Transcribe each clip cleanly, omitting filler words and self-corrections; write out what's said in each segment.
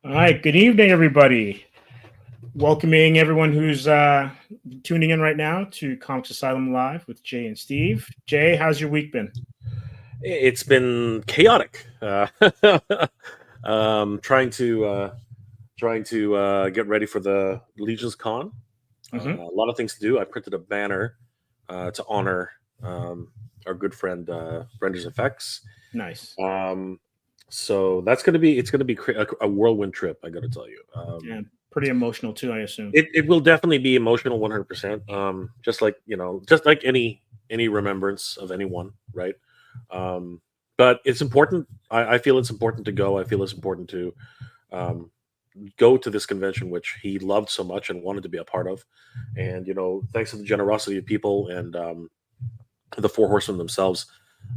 All right, good evening, everybody. Welcoming everyone who's tuning in right now to Comics Asylum Live with Jay and Steve. Jay, how's your week been? It's been chaotic. Trying to get ready for the Legion's Con. Hmm. A lot of things to do. I printed a banner to honor our good friend Brenda's Effects. Nice. So that's gonna be it's gonna be a whirlwind trip. I got to tell you. Yeah, pretty emotional too, I assume. It will definitely be emotional 100%. Just like just like any remembrance of anyone, right? Um, but it's important. I feel it's important to go. I feel it's important to um, go to this convention, which he loved so much and wanted to be a part of. And thanks to the generosity of people and the Four Horsemen themselves,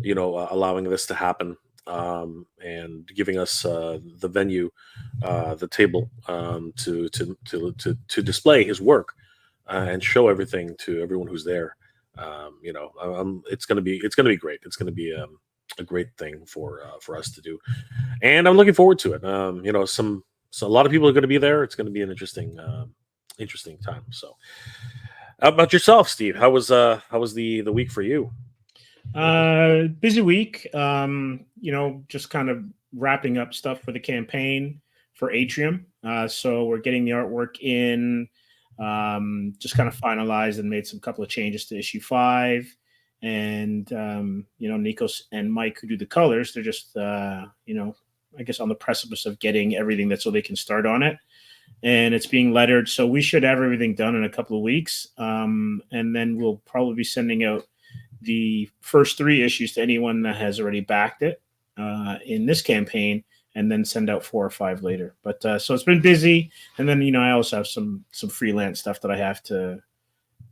allowing this to happen and giving us the venue, the table to display his work and show everything to everyone who's there. It's gonna be great. It's gonna be a great thing for us to do, and I'm looking forward to it. So a lot of people are going to be there. It's going to be an interesting time. So, how about yourself, Steve? How was the week for you? Busy week. Just kind of wrapping up stuff for the campaign for Atrium. So we're getting the artwork in. Just kind of finalized and made some couple of changes to issue 5. And Nikos and Mike, who do the colors, they're just I guess on the precipice of getting everything that so they can start on it. And it's being lettered, so we should have everything done in a couple of weeks. And then we'll probably be sending out the first 3 issues to anyone that has already backed it in this campaign, and then send out 4 or 5 later. But so it's been busy, and then I also have some freelance stuff that I have to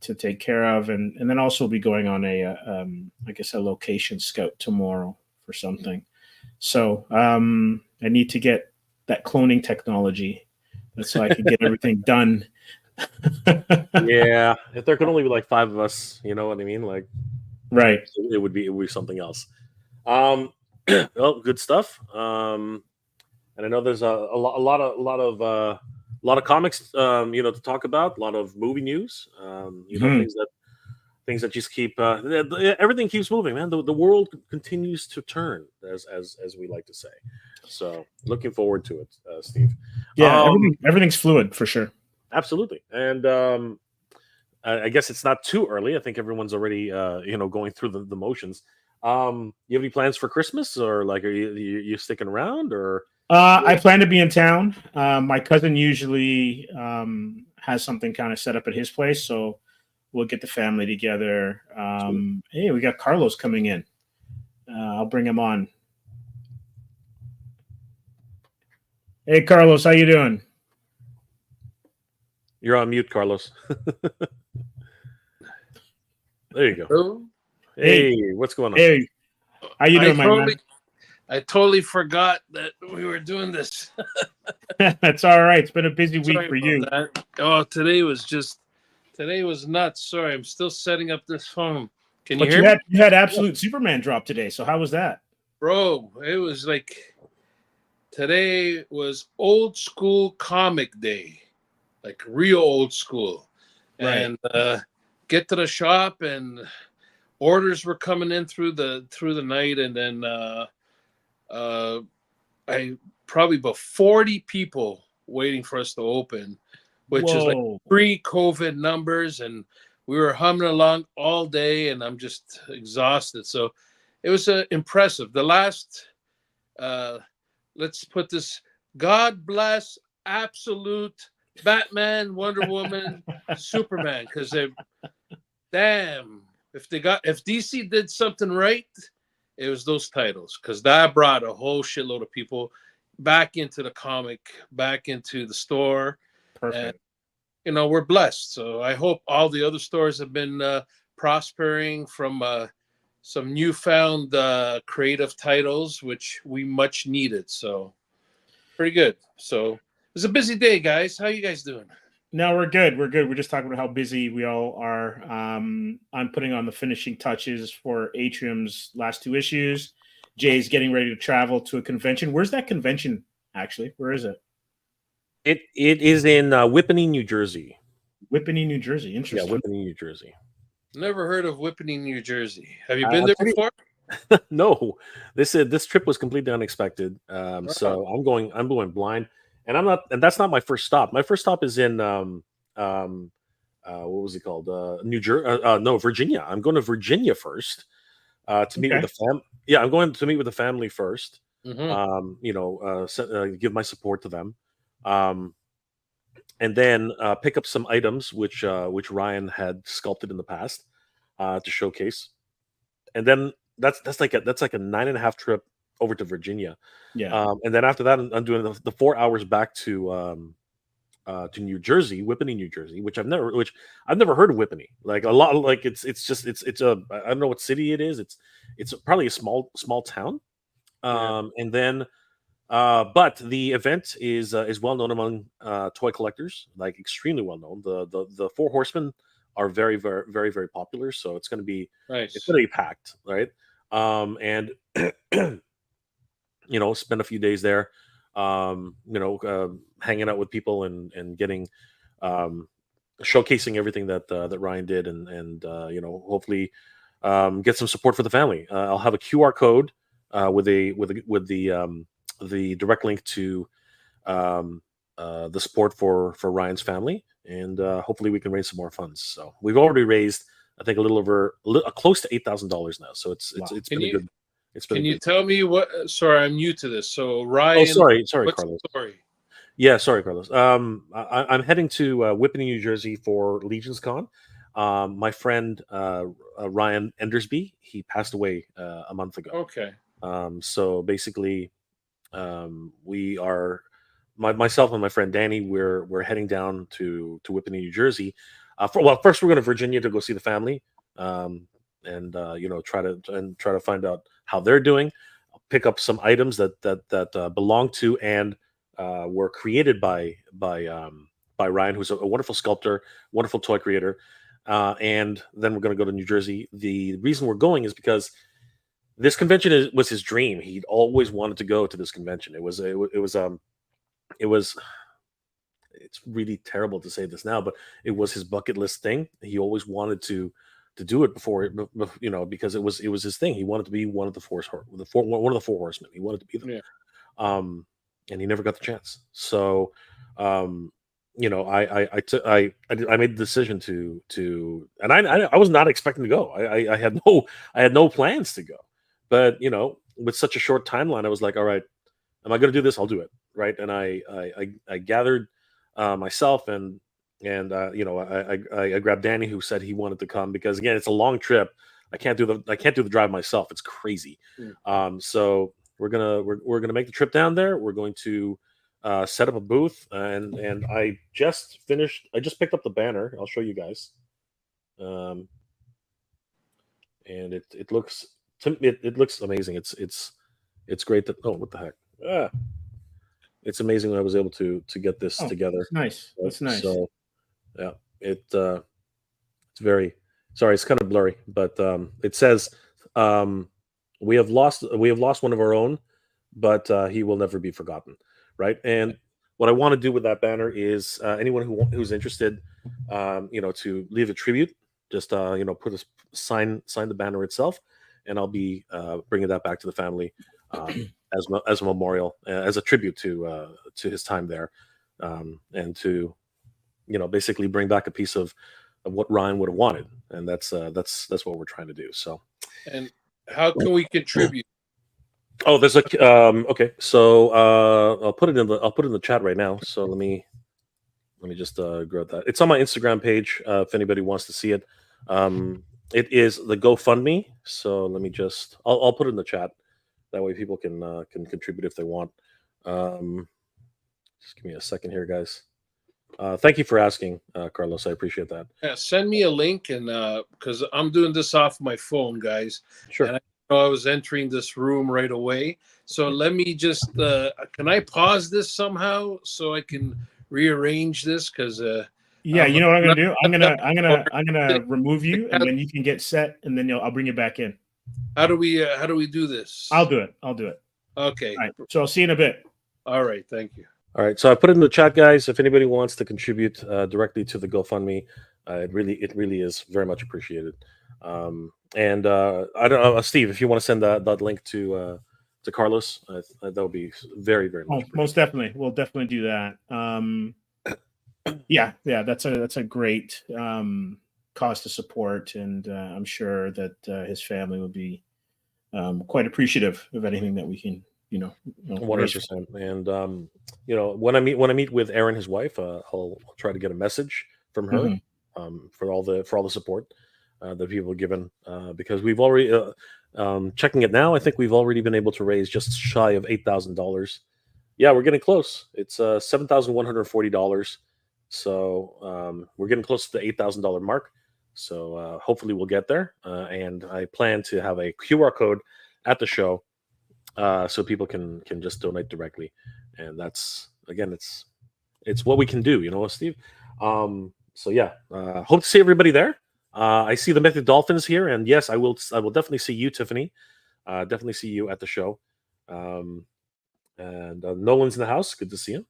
take care of, and then also we'll be going on I guess a location scout tomorrow for something. So I need to get that cloning technology so I can get everything done. Yeah, if there could only be like 5 of us, you know what I mean? Like Right. it would be something else. Um, well, good stuff. And I know there's a lot of comics, to talk about. A lot of movie news. Mhm. Things that just keep everything keeps moving, man. The world continues to turn, as we like to say. So looking forward to it, Steve. Yeah, Um, everything's fluid for sure. absolutely, and I guess it's not too early. I think everyone's already going through the motions. You have any plans for Christmas, or like are you sticking around, or I plan to be in town. My cousin usually has something kind of set up at his place, so we'll get the family together. Hey, we got Carlos coming in. I'll bring him on. Hey, Carlos, how you doing? you're on mute, Carlos? There you go. Hello? Hey, Hey, what's going on? hey, how you I doing, my totally, man? I totally forgot that we were doing this. That's all right. It's been a busy week Sorry for about you, that. Oh, today was nuts. Sorry, I'm still setting up this phone. Can you but hear me, you had absolute Superman drop today. So how was that? bro? It was like today was old school comic day, like real old school, Right. and get to the shop and orders were coming in through the night, and then uh, I probably about 40 people waiting for us to open, which is like Whoa. pre-COVID numbers, and we were humming along all day, and I'm just exhausted. So it was impressive. The last, uh, let's put this: God bless absolute Batman, Wonder Woman, Superman, because they, damn, if DC did something right, it was those titles, because that brought a whole shitload of people back into the comic, back into the store, and Perfect. we're blessed. So I hope all the other stores have been prospering from some newfound creative titles, which we much needed. So pretty good. So it was a busy day, guys. How you guys doing? No, we're good. We're good. We're just talking about how busy we all are. I'm putting on the finishing touches for Atrium's last 2 issues. Jay's getting ready to travel to a convention. Where's that convention, actually? Where is it? It is in Whippany, New Jersey. Whippany, New Jersey. Yeah, Interesting. Whippany, New Jersey. Never heard of Whippany, New Jersey. Have you been there Pretty- before? No, this trip was completely unexpected. So Wow. I'm going blind, and that's not my first stop. My first stop is in what was it called? New Jersey? No, Virginia. I'm going to Virginia first to meet with Okay. the fam. Yeah, I'm going to meet with the family first. Mhm. Give my support to them, and then pick up some items which Ryan had sculpted in the past to showcase, and then that's like a 9.5 trip over to Virginia, Yeah. and then after that, I'm doing the 4 hours back to New Jersey, Whippany, New Jersey, which I've never heard of Whippany. Like a lot, like it's a I don't know what city it is. It's probably a small town. Yeah. And then but the event is well known among toy collectors, like extremely well known. The Four Horsemen are very very very very popular, so it's Nice. going to be packed, right? And spend a few days there, hanging out with people and getting showcasing everything that Ryan did, and hopefully get some support for the family. I'll have a QR code with the direct link to the support for Ryan's family, and hopefully we can raise some more funds. So we've already raised, I think, a little over close to $8,000 now. So it's Wow. been a good. It's been Can a you good. tell me what? Sorry, I'm new to this. So Oh, Ryan, sorry, what's Carlos. the story? Yeah, sorry, Carlos. I'm heading to Whippany, New Jersey for Legion's Con. My friend Ryan Endersby, he passed away a month ago. Okay. So basically, we are myself and my friend Danny. We're heading down to Whippany, New Jersey. First we're going to Virginia to go see the family, and try to find out how they're doing. Pick up some items that belong to and were created by Ryan, who's a wonderful sculptor, wonderful toy creator. And then we're going to go to New Jersey. The reason we're going is because this convention was his dream. He'd always wanted to go to this convention. It's really terrible to say this now, but it was his bucket list thing. He always wanted to do it because it was his thing. He wanted to be one of the one of the four horsemen. He wanted to be them. Yeah. And he never got the chance. So, I made the decision and I was not expecting to go. I had no plans to go, but with such a short timeline, I was like, all right, am I going to do this? I'll do it. Right. And I gathered myself and I grabbed Danny, who said he wanted to come because again, it's a long trip. I can't do the drive myself. It's crazy. So we're gonna make the trip down there. We're going to set up a booth, and I just picked up the banner. I'll show you guys. And it looks amazing. It's great that what the heck. It's amazing that I was able to get this together. That's nice. That's nice. So yeah, it's very sorry. It's kind of blurry, but it says we have lost one of our own, but he will never be forgotten. Right. And what I want to do with that banner is anyone who's interested, to leave a tribute, just put sign the banner itself, and I'll be bringing that back to the family as a memorial, as a tribute to his time there, and to basically bring back a piece of what Ryan would have wanted, and that's what we're trying to do. So, and how can we contribute? Oh, there's okay. So I'll put it in the chat right now. So let me just grab that. It's on my Instagram page if anybody wants to see it. It is the GoFundMe. So let me I'll put it in the chat. That way people can contribute if they want. Just give me a second here, guys. Thank you for asking, Carlos. I appreciate that. Yeah, send me a link, and because I'm doing this off my phone, guys. Sure. And I was entering this room right away. So let me just can I pause this somehow so I can rearrange this? Because yeah, you know what I'm gonna do? I'm gonna remove you, and then you can get set, and then I'll bring you back in. How do we do this? I'll do it. Okay. All right. So I'll see you in a bit. All right. Thank you. All right, so I put it in the chat, guys. If anybody wants to contribute directly to the GoFundMe, it really is very much appreciated. And I don't know, Steve, if you want to send that link to Carlos, that would be very much. Oh, most definitely, we'll definitely do that. Yeah, that's a great cause to support, and I'm sure that his family would be quite appreciative of anything that we can, 100%. And when I meet with Erin, his wife, I'll try to get a message from her for all the support that people have given, because we've already checking it now. I think we've already been able to raise just shy of $8,000. Yeah, we're getting close. It's $7,140. So we're getting close to the $8,000 mark. So hopefully we'll get there. And I plan to have a QR code at the show, so people can just donate directly. And that's, again, it's what we can do, Steve. So yeah, hope to see everybody there. I see the Mythic Dolphins here, and yes, I will definitely see you, Tiffany. Definitely see you at the show. And Nolan's in the house. Good to see him.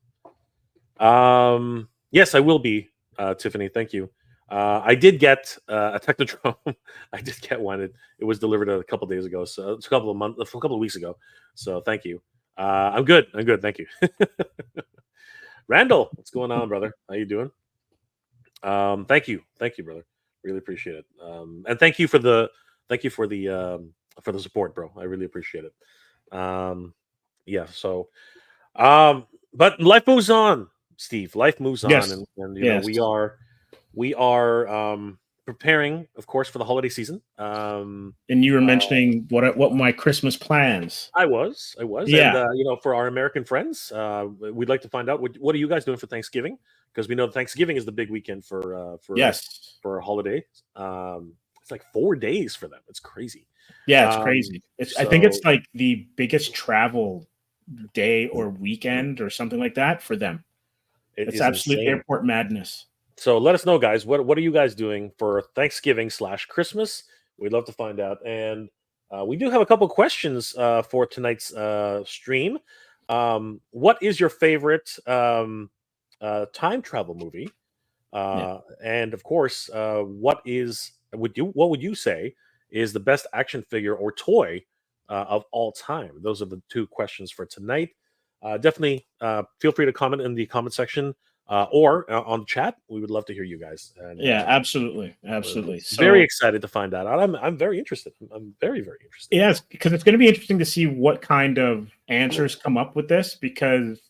Yes, I will be, Tiffany. Thank you. I did get a Technodrome. I did get one. It was delivered a couple days ago, so it's a couple of weeks ago. So thank you. I'm good. Thank you. Randall, what's going on, brother? How you doing? Thank you, brother. Really appreciate it. And thank you for the support, bro. I really appreciate it. Yeah. So, but life moves on, Steve. Life moves on, Yes. and Yes. we are preparing, of course, for the holiday season. And you were mentioning what my Christmas plans. I was. Yeah. And for our American friends, we'd like to find out what are you guys doing for Thanksgiving? Because we know Thanksgiving is the big weekend for a holiday. It's like 4 days for them. It's crazy. Yeah, it's crazy. I think it's like the biggest travel day or weekend or something like that for them. It's absolute insane. Airport madness. So let us know, guys. What are you guys doing for Thanksgiving / Christmas? We'd love to find out. And we do have a couple questions for tonight's stream. What is your favorite time travel movie? And of course, what would you say is the best action figure or toy of all time? Those are the two questions for tonight. Definitely feel free to comment in the comment section or on the chat. We would love to hear you guys. And, absolutely. So, very excited to find out. I'm very interested. I'm very interested. Yes, because it's going to be interesting to see what kind of answers come up with this, because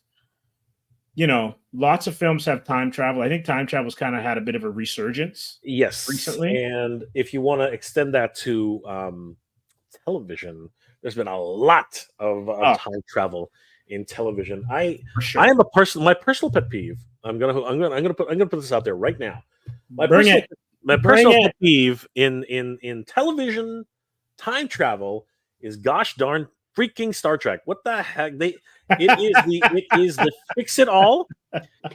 lots of films have time travel. I think time travel's kind of had a bit of a resurgence. Yes, recently. And if you want to extend that to television, there's been a lot of time travel in television. I am my personal pet peeve. I'm gonna put this out there right now. My personal pet peeve in television time travel is gosh darn freaking Star Trek. What the heck? It is the fix it all.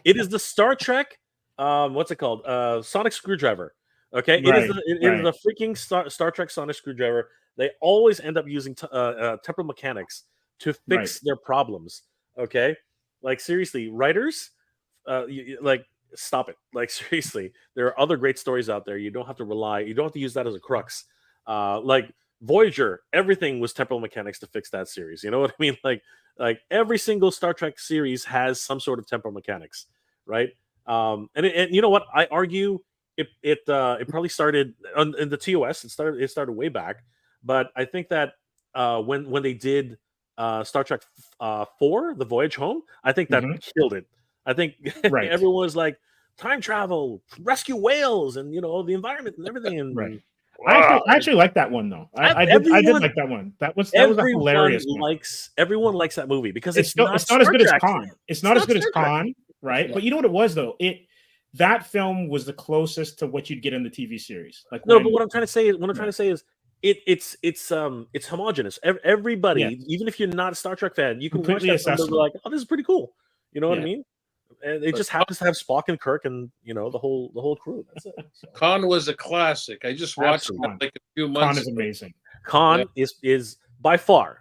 It is the Star Trek. What's it called? Sonic screwdriver. Okay, it is the freaking Star Trek sonic screwdriver. They always end up using temporal mechanics to fix their problems. Okay, like seriously, writers, stop it. Like seriously, there are other great stories out there. You don't have to use that as a crux. Like Voyager, everything was temporal mechanics to fix that series. You know what I mean? Like every single Star Trek series has some sort of temporal mechanics, right? And you know what? I argue it probably started in the TOS. It started way back, but I think that when they did Star Trek 4, The Voyage Home, I think that killed it. I think everyone was like, time travel, rescue whales, and the environment and everything. And I actually like that one though. I did like that one. That was a hilarious one. Everyone likes that movie because it's not as good as Khan. It's not as good as Khan, right? Yeah. But you know what it was though? That film was the closest to what you'd get in the TV series. But what I'm trying to say is it's homogenous. Everybody, even if you're not a Star Trek fan, you can watch that film and be like, oh, this is pretty cool. You know what I mean? And it just happens to have Spock and Kirk and the whole crew. That's it. So. Khan was a classic. I just watched it like a few months. Khan is amazing. Khan is by far,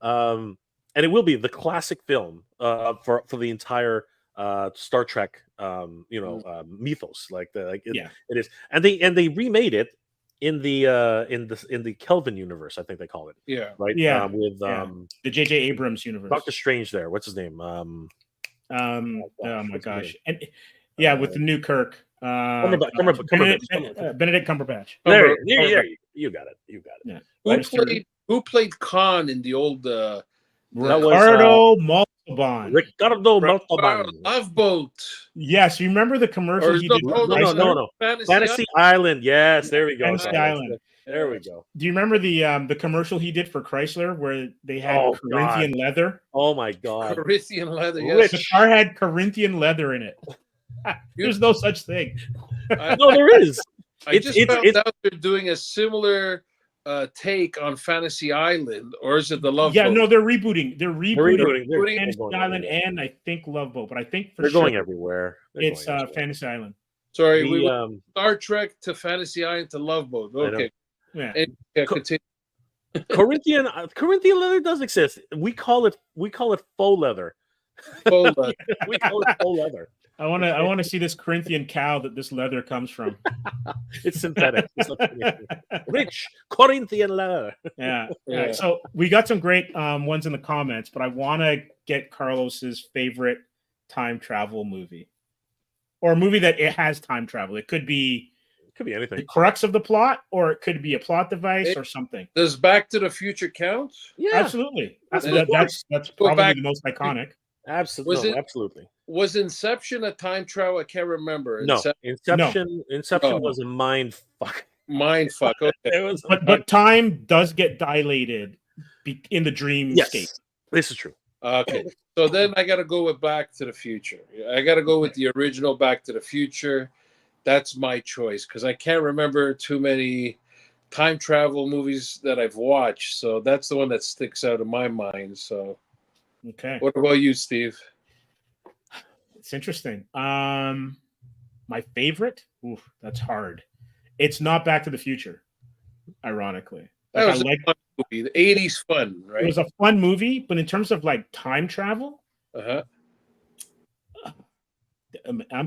and it will be the classic film for the entire Star Trek mythos. Yeah. It is, and they remade it in the Kelvin universe, I think they call it. Yeah. Right. Yeah. With The J.J. Abrams universe. Doctor Strange there. What's his name? Oh my what's his gosh. name? And with the new Kirk. Benedict Cumberbatch. There you got it. You got it. Yeah. Who played Khan in the old Ricardo Montalban. Ricardo Montalban. Love Boat? Yes, you remember the commercial he did? No. Fantasy Island. Yes, there we go. Fantasy Island. There we go. Do you remember the commercial he did for Chrysler where they had Corinthian leather? Oh my God. Corinthian leather. Yes. The car had Corinthian leather in it. There's no such thing. No, there is. I just found out they're doing a similar take on Fantasy Island, or is it the Love Boat? Yeah, no, they're rebooting. They're rebooting Fantasy Island everywhere. And I think Love Boat, but I think they're going everywhere. It's Fantasy Island. Sorry, we went Star Trek to Fantasy Island to Love Boat. Okay. Yeah. Continue. Corinthian leather does exist. We call it faux leather. Faux leather. We call it faux leather. I want to see this Corinthian cow that this leather comes from. It's synthetic. It's rich Corinthian leather. Yeah. Right. So we got some great ones in the comments, but I want to get Carlos's favorite time travel movie, or a movie that it has time travel. It could be anything. The crux of the plot, or it could be a plot device or something. Does Back to the Future count? Yeah, absolutely. That's probably the most iconic. Absolutely. Was Inception a time travel? I can't remember. No, Inception was a mind fuck. Mind fuck. Okay. It was, but time does get dilated in the dreamscape. Yes, this is true. Okay, so then I got to go with Back to the Future. I got to go with the original Back to the Future. That's my choice because I can't remember too many time travel movies that I've watched. So that's the one that sticks out in my mind. So, okay. What about you, Steve? It's interesting. My favorite? Oof, that's hard. It's not Back to the Future, ironically. That was a fun movie. The 80s fun, right? It was a fun movie, but in terms of like time travel, I'm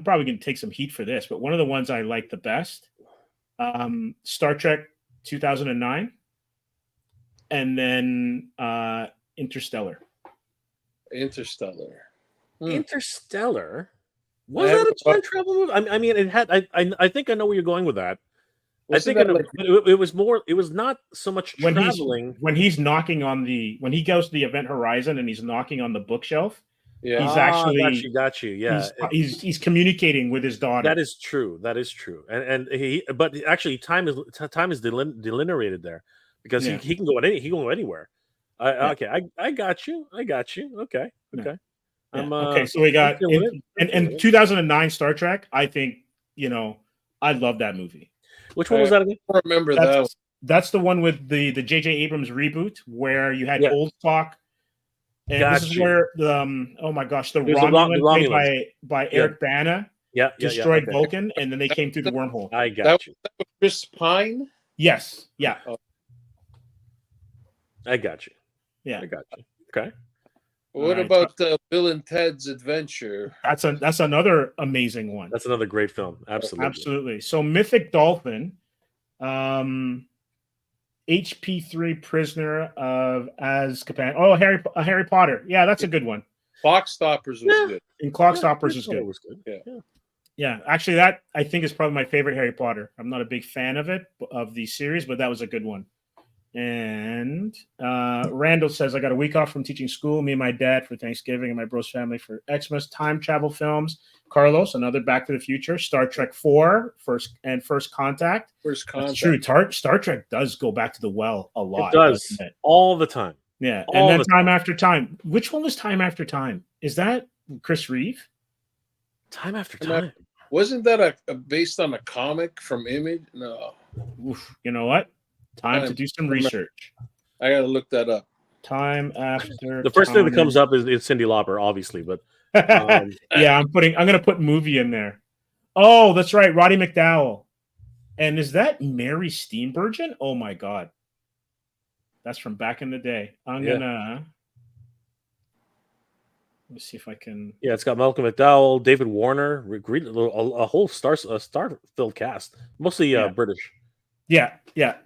probably going to take some heat for this, but one of the ones I like the best, Star Trek 2009, and then Interstellar. Interstellar. Was that a time travel movie? I mean, it had. I think I know where you're going with that. It was more. It was not so much traveling. When he goes to the event horizon and he's knocking on the bookshelf. Yeah, he's actually got you. Yeah, he's communicating with his daughter. That is true. But actually, time is delineated there because he can go anywhere. Okay, I got you. Okay. Yeah. Okay, so we got in 2009 Star Trek. I think I love that movie. Which one was that again? I remember that. That's the one with the J.J. Abrams reboot where you had old stock. And this is where oh my gosh, the Romulan played by Eric Bana destroyed Vulcan, and then they came through the wormhole. I got you. That was Chris Pine? Yes. Yeah. I got you. Yeah. I got you. Okay. What about Bill and Ted's Adventure? That's another amazing one. That's another great film. Absolutely. So Mythic Dolphin, HP3 Prisoner of Azkaban. Oh, Harry Potter. Yeah, that's a good one. Clockstoppers was good. And Clockstoppers is good. Yeah. Yeah, actually, that I think is probably my favorite Harry Potter. I'm not a big fan of the series, but that was a good one. And Randall says, I got a week off from teaching school, me and my dad for Thanksgiving and my bro's family for Xmas. Time travel films. Carlos, another Back to the Future. Star Trek 4, First Contact. First Contact. That's true. Star Trek does go back to the well a lot. It does. All the time. Yeah. And then Time After Time. Which one was Time After Time? Is that Chris Reeve? Time After Time. Wasn't that based on a comic from Image? No. Oof, you know what? Time to do some research. I gotta look that up. Time After. The first thing that comes up is Cyndi Lauper, obviously, but yeah, I'm gonna put movie in there. Oh, that's right, Roddy McDowell. And is that Mary Steenburgen? Oh my god, that's from back in the day. I'm gonna. Let me see if I can. Yeah, it's got Malcolm McDowell, David Warner, a whole star-filled cast, mostly British. Yeah.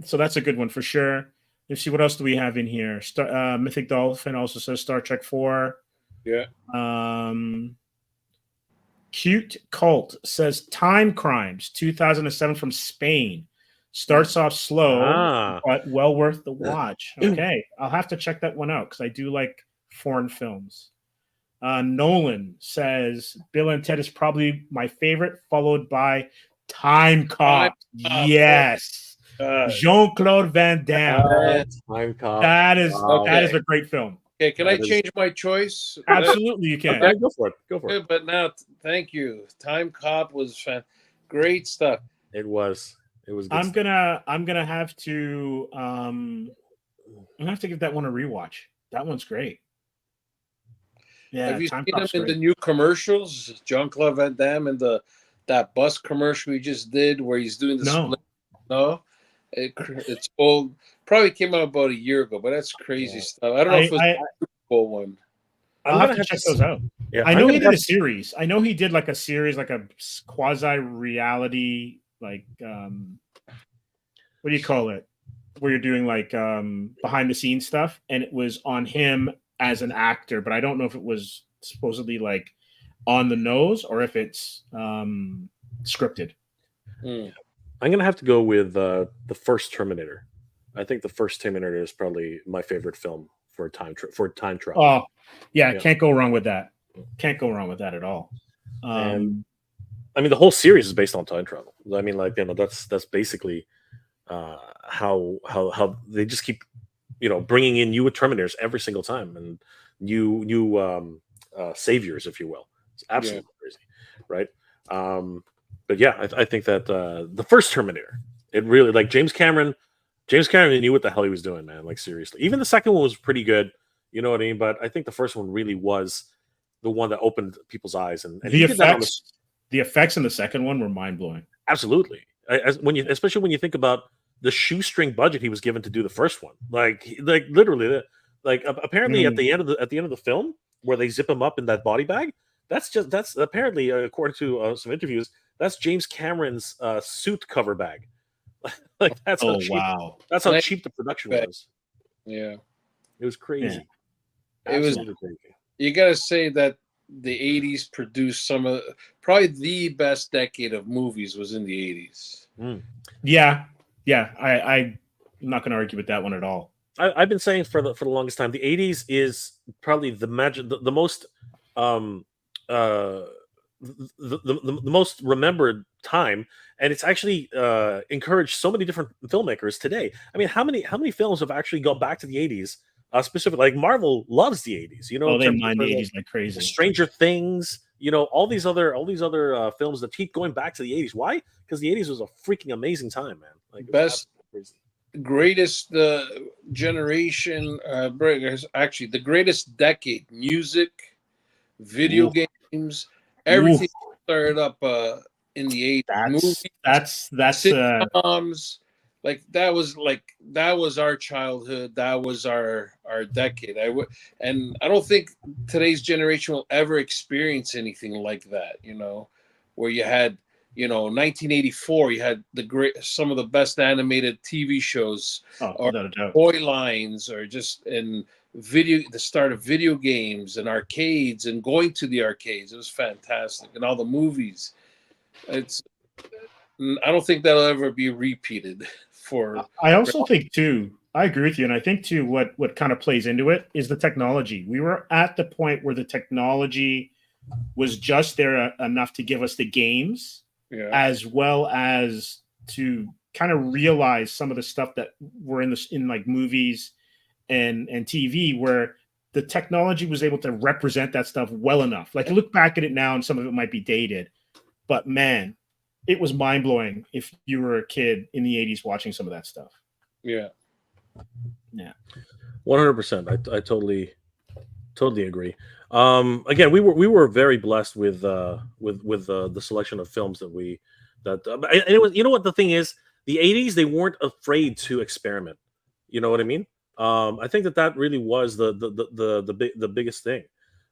So that's a good one for sure. Let's see, what else do we have in here? Mythic Dolphin also says Star Trek 4. Yeah. Cute Cult says Time Crimes 2007 from Spain. Starts off slow, but well worth the watch. Okay, I'll have to check that one out because I do like foreign films. Nolan says Bill and Ted is probably my favorite, followed by Time Cop. Yes. Jean-Claude Van Damme. Time Cop. That is a great film. Okay, can I change my choice? Absolutely, you can. Okay, go for it. But now, thank you. Time Cop was great stuff. It was. Good I'm stuff. gonna have to I'm gonna have to give that one a rewatch. That one's great. Yeah, have you Time seen him Cop's in great. the new commercials? Jean-Claude Van Damme and that bus commercial he just did where he's doing the split. No, it's old. Probably came out about a year ago, but that's crazy stuff. I don't know if it was a full one. I'll have to check those out. Yeah, I know he did a series. I know he did like a series, like a quasi reality, like what do you call it? Where you're doing like behind the scenes stuff, and it was on him as an actor, but I don't know if it was supposedly like on the nose or if it's scripted. I'm gonna have to go with the first Terminator. I think the first Terminator is probably my favorite film for time travel. Oh, yeah, can't go wrong with that. Can't go wrong with that at all. And I mean, the whole series is based on time travel. I mean, like, you know, that's basically how they just keep, you know, bringing in new Terminators every single time and new saviors, if you will. It's absolutely crazy, right? But yeah, I think that the first Terminator, it really, like, James Cameron knew what the hell he was doing, man. Like, seriously. Even the second one was pretty good, you know what I mean? But I think the first one really was the one that opened people's eyes. And the effects in the second one were mind blowing. Absolutely. Especially when you think about the shoestring budget he was given to do the first one, like literally, like apparently at the end of the film where they zip him up in that body bag, that's apparently, according to some interviews, that's James Cameron's suit cover bag. Like that's how cheap the production was. Yeah, it was crazy. Yeah. It was crazy. You gotta say that the 80s produced some of probably the best decade of movies was in the 80s. Yeah, I'm not going to argue with that one at all. I've been saying for the longest time, the 80s is probably the most the most remembered time, and it's actually encouraged so many different filmmakers today. I mean, how many films have actually gone back to the 80s? Specifically, like Marvel loves the 80s. You know, they mine the 80s like crazy. Stranger Things, you know, all these other films that keep going back to the 80s. Why? Because the 80s was a freaking amazing time, man. Like, greatest generation, actually the greatest decade. Music, video games, everything started up in the 80s. Movies, that's sitcoms. That was our childhood. That was our decade. And I don't think today's generation will ever experience anything like that. You know, where you had, you know, 1984, you had some of the best animated TV shows, or toy lines, or just the start of video games and arcades and going to the arcades. It was fantastic, and all the movies. I don't think that'll ever be repeated. I also think too, I agree with you, and I think too what kind of plays into it is the technology. We were at the point where the technology was just there enough to give us the games, as well as to kind of realize some of the stuff that were in like movies and TV, where the technology was able to represent that stuff well enough. Like, look back at it now, and some of it might be dated, but man, it was mind-blowing if you were a kid in the 80s watching some of that stuff. Yeah. 100%. I totally agree. Again, we were very blessed with the selection of films and it was, you know what the thing is, the 80s, they weren't afraid to experiment. You know what I mean? I think that really was the biggest thing.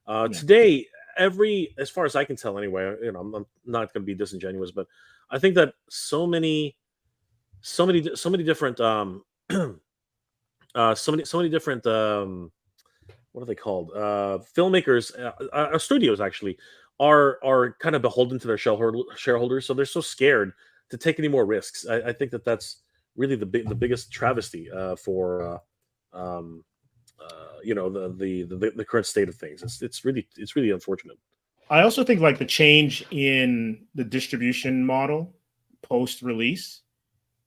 Yeah. Today, as far as I can tell, anyway, I'm not going to be disingenuous, but I think that so many different so many different what are they called? Filmmakers, studios actually are kind of beholden to their shareholders, so they're so scared to take any more risks. I think that's really the biggest travesty for the current state of things. It's really unfortunate. I also think like the change in the distribution model post release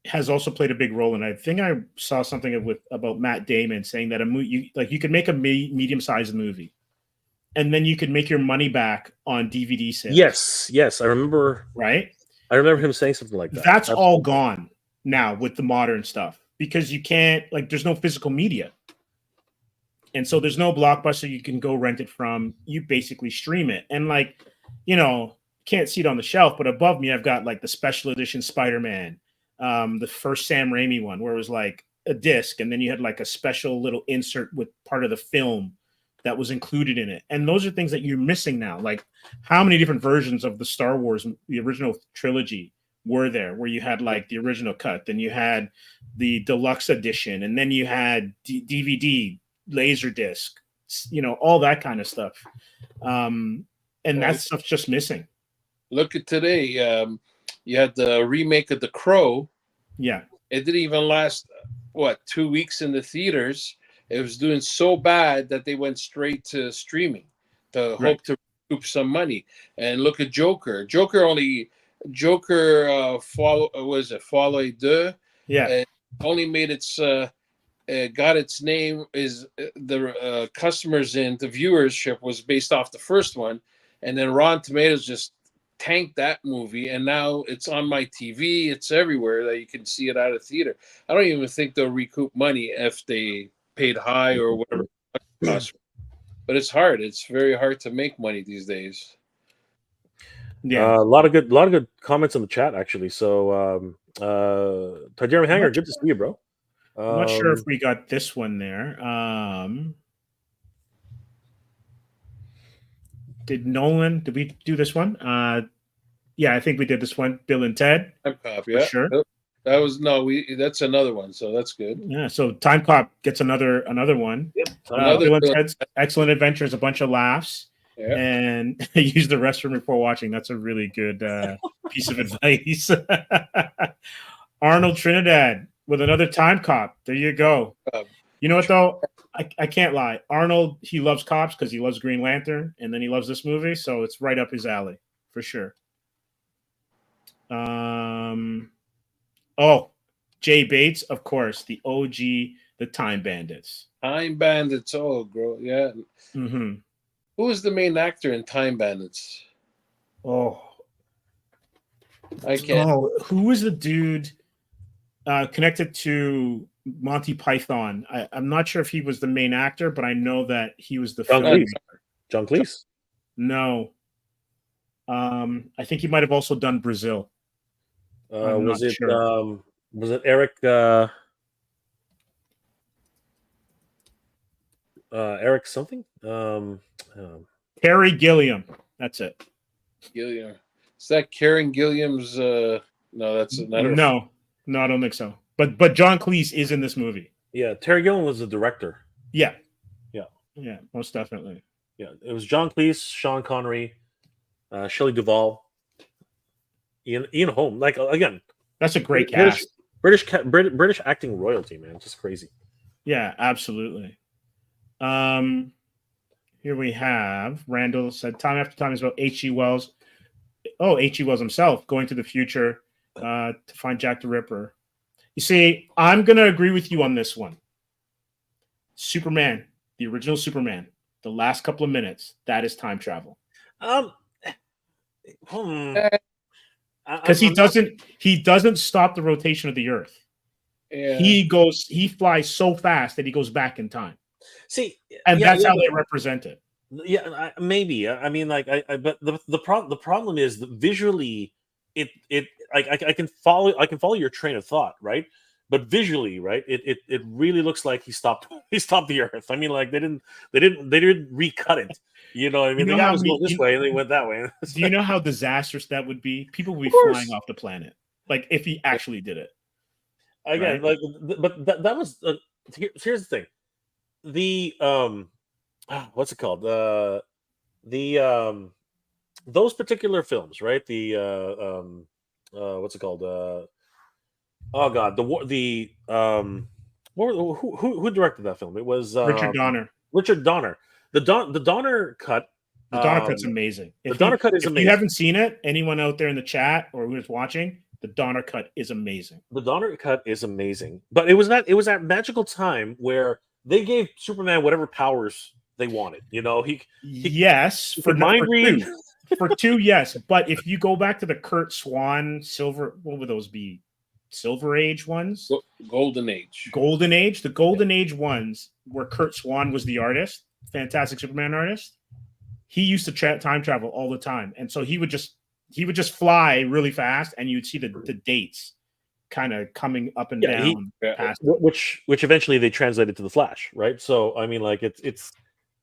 has also played a big role. And I think I saw something about Matt Damon saying that you could make a medium sized movie, and then you could make your money back on DVD sales. Yes, I remember. Right. I remember him saying something like that. That's all gone now with the modern stuff because you can't there's no physical media. And so there's no Blockbuster you can go rent it from. You basically stream it. And can't see it on the shelf, but above me, I've got like the special edition Spider-Man, the first Sam Raimi one, where it was like a disc, and then you had like a special little insert with part of the film that was included in it. And those are things that you're missing now. Like how many different versions of the Star Wars, the original trilogy, were there, where you had like the original cut, then you had the deluxe edition, and then you had DVD, Laserdisc, all that kind of stuff. And that stuff's just missing. Look at today. You had the remake of The Crow. Yeah. It didn't even last, 2 weeks in the theaters. It was doing so bad that they went straight to streaming to hope to recoup some money. And look at Joker. Joker Folie 2? Yeah. Only made its got its name is the customers in the viewership was based off the first one, and then Rotten Tomatoes just tanked that movie, and now it's on my TV. It's everywhere that you can see it out of theater. I don't even think they'll recoup money if they paid high or whatever it costs. But it's hard. It's very hard to make money these days. Yeah, a lot of good comments in the chat actually. So, Jeremy Hanger, good to see you, bro. I'm not sure if we got this one there. Did we do this one? Yeah, I think we did this one. Bill and Ted. Time Cop, yeah. For sure. That was that's another one, so that's good. Yeah, so Time Cop gets another one. Yep. Bill and Ted's Excellent Adventures, a bunch of laughs. Yeah. And use the restroom before watching. That's a really good piece of advice. Arnold Trinidad with another Time Cop. There you go. You know what, though? I can't lie. Arnold, he loves cops because he loves Green Lantern, and then he loves this movie, so it's right up his alley, for sure. Jay Bates, of course, the OG, the Time Bandits. Time Bandits, oh, bro, yeah. Mm-hmm. Who was the main actor in Time Bandits? Oh. I can't. Oh, who was the dude connected to Monty Python? I'm not sure if he was the main actor, but I know that he was the filmmaker. John Cleese? No. I think he might have also done Brazil. Was it Eric? Eric something? Terry Gilliam. That's it. Gilliam. Is that Karen Gilliam's? No, that's another. No, I don't think so. But John Cleese is in this movie. Yeah, Terry Gilliam was the director. Yeah, yeah, most definitely. Yeah, it was John Cleese, Sean Connery, Shelley Duvall, Ian Holm. Like again, that's a great cast. British acting royalty, man. Just crazy. Yeah, absolutely. Here we have Randall said Time After Time is about H.G. Wells. Oh, H.G. Wells himself going to the future to find Jack the Ripper. You see, I'm going to agree with you on this one. Superman, the original Superman, the last couple of minutes, that is time travel. Because he doesn't stop the rotation of the Earth. Yeah. He flies so fast that he goes back in time. See, and that's how they represent it. Yeah, maybe. I mean, like, but the problem is that visually, I can follow your train of thought, right? but visually, right? It really looks like he stopped the Earth. I mean, like they didn't recut it. You know what I You mean? The know guy how was many? going this way and they went that way. It's Do you like, know how disastrous that would be? People would be of course. flying off the planet, like if he actually did it. Again, Right? but that was here's the thing. The what's it called? The those particular films, right? The what's it called? Oh God, who directed that film? It was Richard Donner. Richard Donner. The Donner cut. The Donner cut's amazing. The Donner cut is if amazing. you haven't seen it, anyone out there in the chat or who's watching, the Donner cut is amazing. The Donner cut is amazing, but it was that magical time where they gave Superman whatever powers they wanted. You know, yes, he could mind read. For two, yes. But if you go back to the Kurt Swan Silver, what would those be? Silver Age ones? Golden Age. Golden Age. The Golden Age ones where Kurt Swan was the artist, fantastic Superman artist. He used to time travel all the time. And so he would just fly really fast and you'd see the dates kind of coming up and down past which eventually they translated to the Flash, right? So I mean, like it's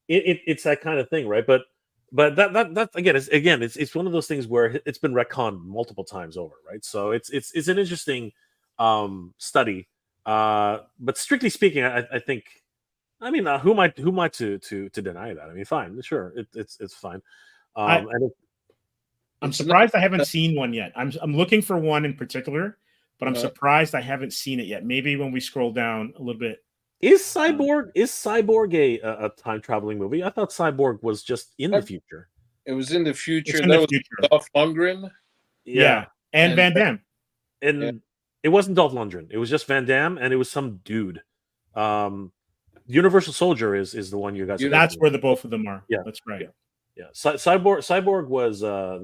that kind of thing, right? But that again, it's one of those things where it's been retconned multiple times over, right? So it's an interesting study. But strictly speaking, I think, I mean, who am I to deny that? I mean, fine, sure, it's fine. I'm surprised I haven't seen one yet. I'm looking for one in particular, but I'm surprised I haven't seen it yet. Maybe when we scroll down a little bit. Is Cyborg a time traveling movie? I thought Cyborg was just in the future. It was in the future. That was Dolph Lundgren. Yeah. And Van Damme. And it wasn't Dolph Lundgren. It was just Van Damme, and it was some dude. Universal Soldier is the one you guys. That's where the both of them are. Yeah, that's right. Yeah. Cyborg was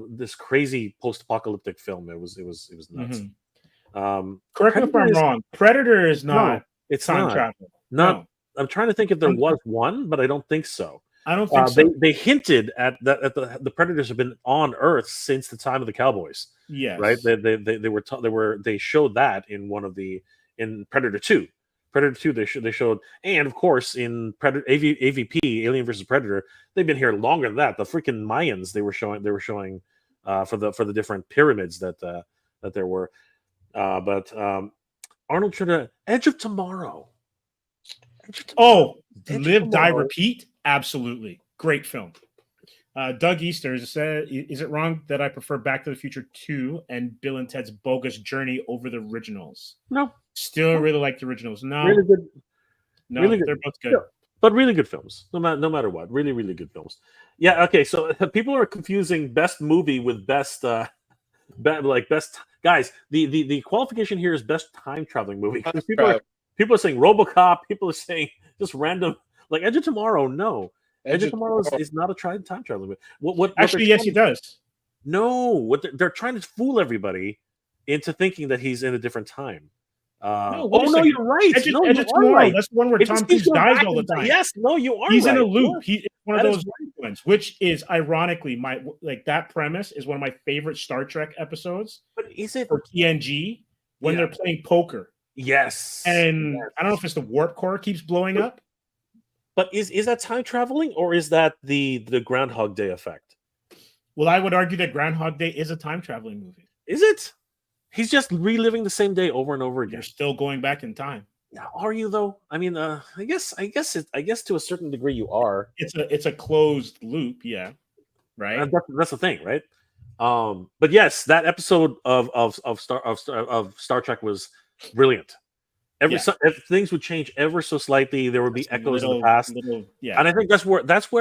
this crazy post-apocalyptic film. It was nuts. Mm-hmm. Correct me if I'm wrong. Predator is not. It's time travel. No. I'm trying to think if there was one, but I don't think so. I don't think so. They hinted at that the Predators have been on Earth since the time of the Cowboys. Yes. Right. They showed that in Predator 2. Predator 2 they showed, and of course in Predator AVP, Alien versus Predator, they've been here longer than that. The freaking Mayans they were showing for the different pyramids that there were. But Arnold Schwarzenegger, Edge of Tomorrow. Live, Die, Repeat. Absolutely. Great film. Doug Easter said, is it wrong that I prefer Back to the Future 2 and Bill and Ted's Bogus Journey over the originals? No. Still really like the originals. No. Really good. No, really good. They're both good. Yeah. But really good films, no matter what. Really, really good films. Yeah, okay, so people are confusing best movie with best best guys. The qualification here is best time traveling movie. People are saying RoboCop. People are saying just random, like Edge of Tomorrow. No, Edge of Tomorrow is not a time traveling movie. What actually? Yes, he does. No, what they're trying to fool everybody into thinking that he's in a different time. No, you're right. Edge of Tomorrow. Right. That's the one where Tom Cruise dies all the time. Yes, no, you are. He's right. in a loop. He's one of those ones, which is ironically that premise is one of my favorite Star Trek episodes. But is it for TNG when they're playing poker? Yes. And I don't know if it's the warp core keeps blowing up. But is that time traveling, or is that the Groundhog Day effect? Well, I would argue that Groundhog Day is a time traveling movie. Is it? He's just reliving the same day over and over again. You're still going back in time. Now, are you though? I mean, I guess to a certain degree you are. It's a closed loop, yeah. Right. That's the thing, right? But yes, that episode of Star Trek was brilliant. If things would change ever so slightly, there would be echoes of the past. And I think that's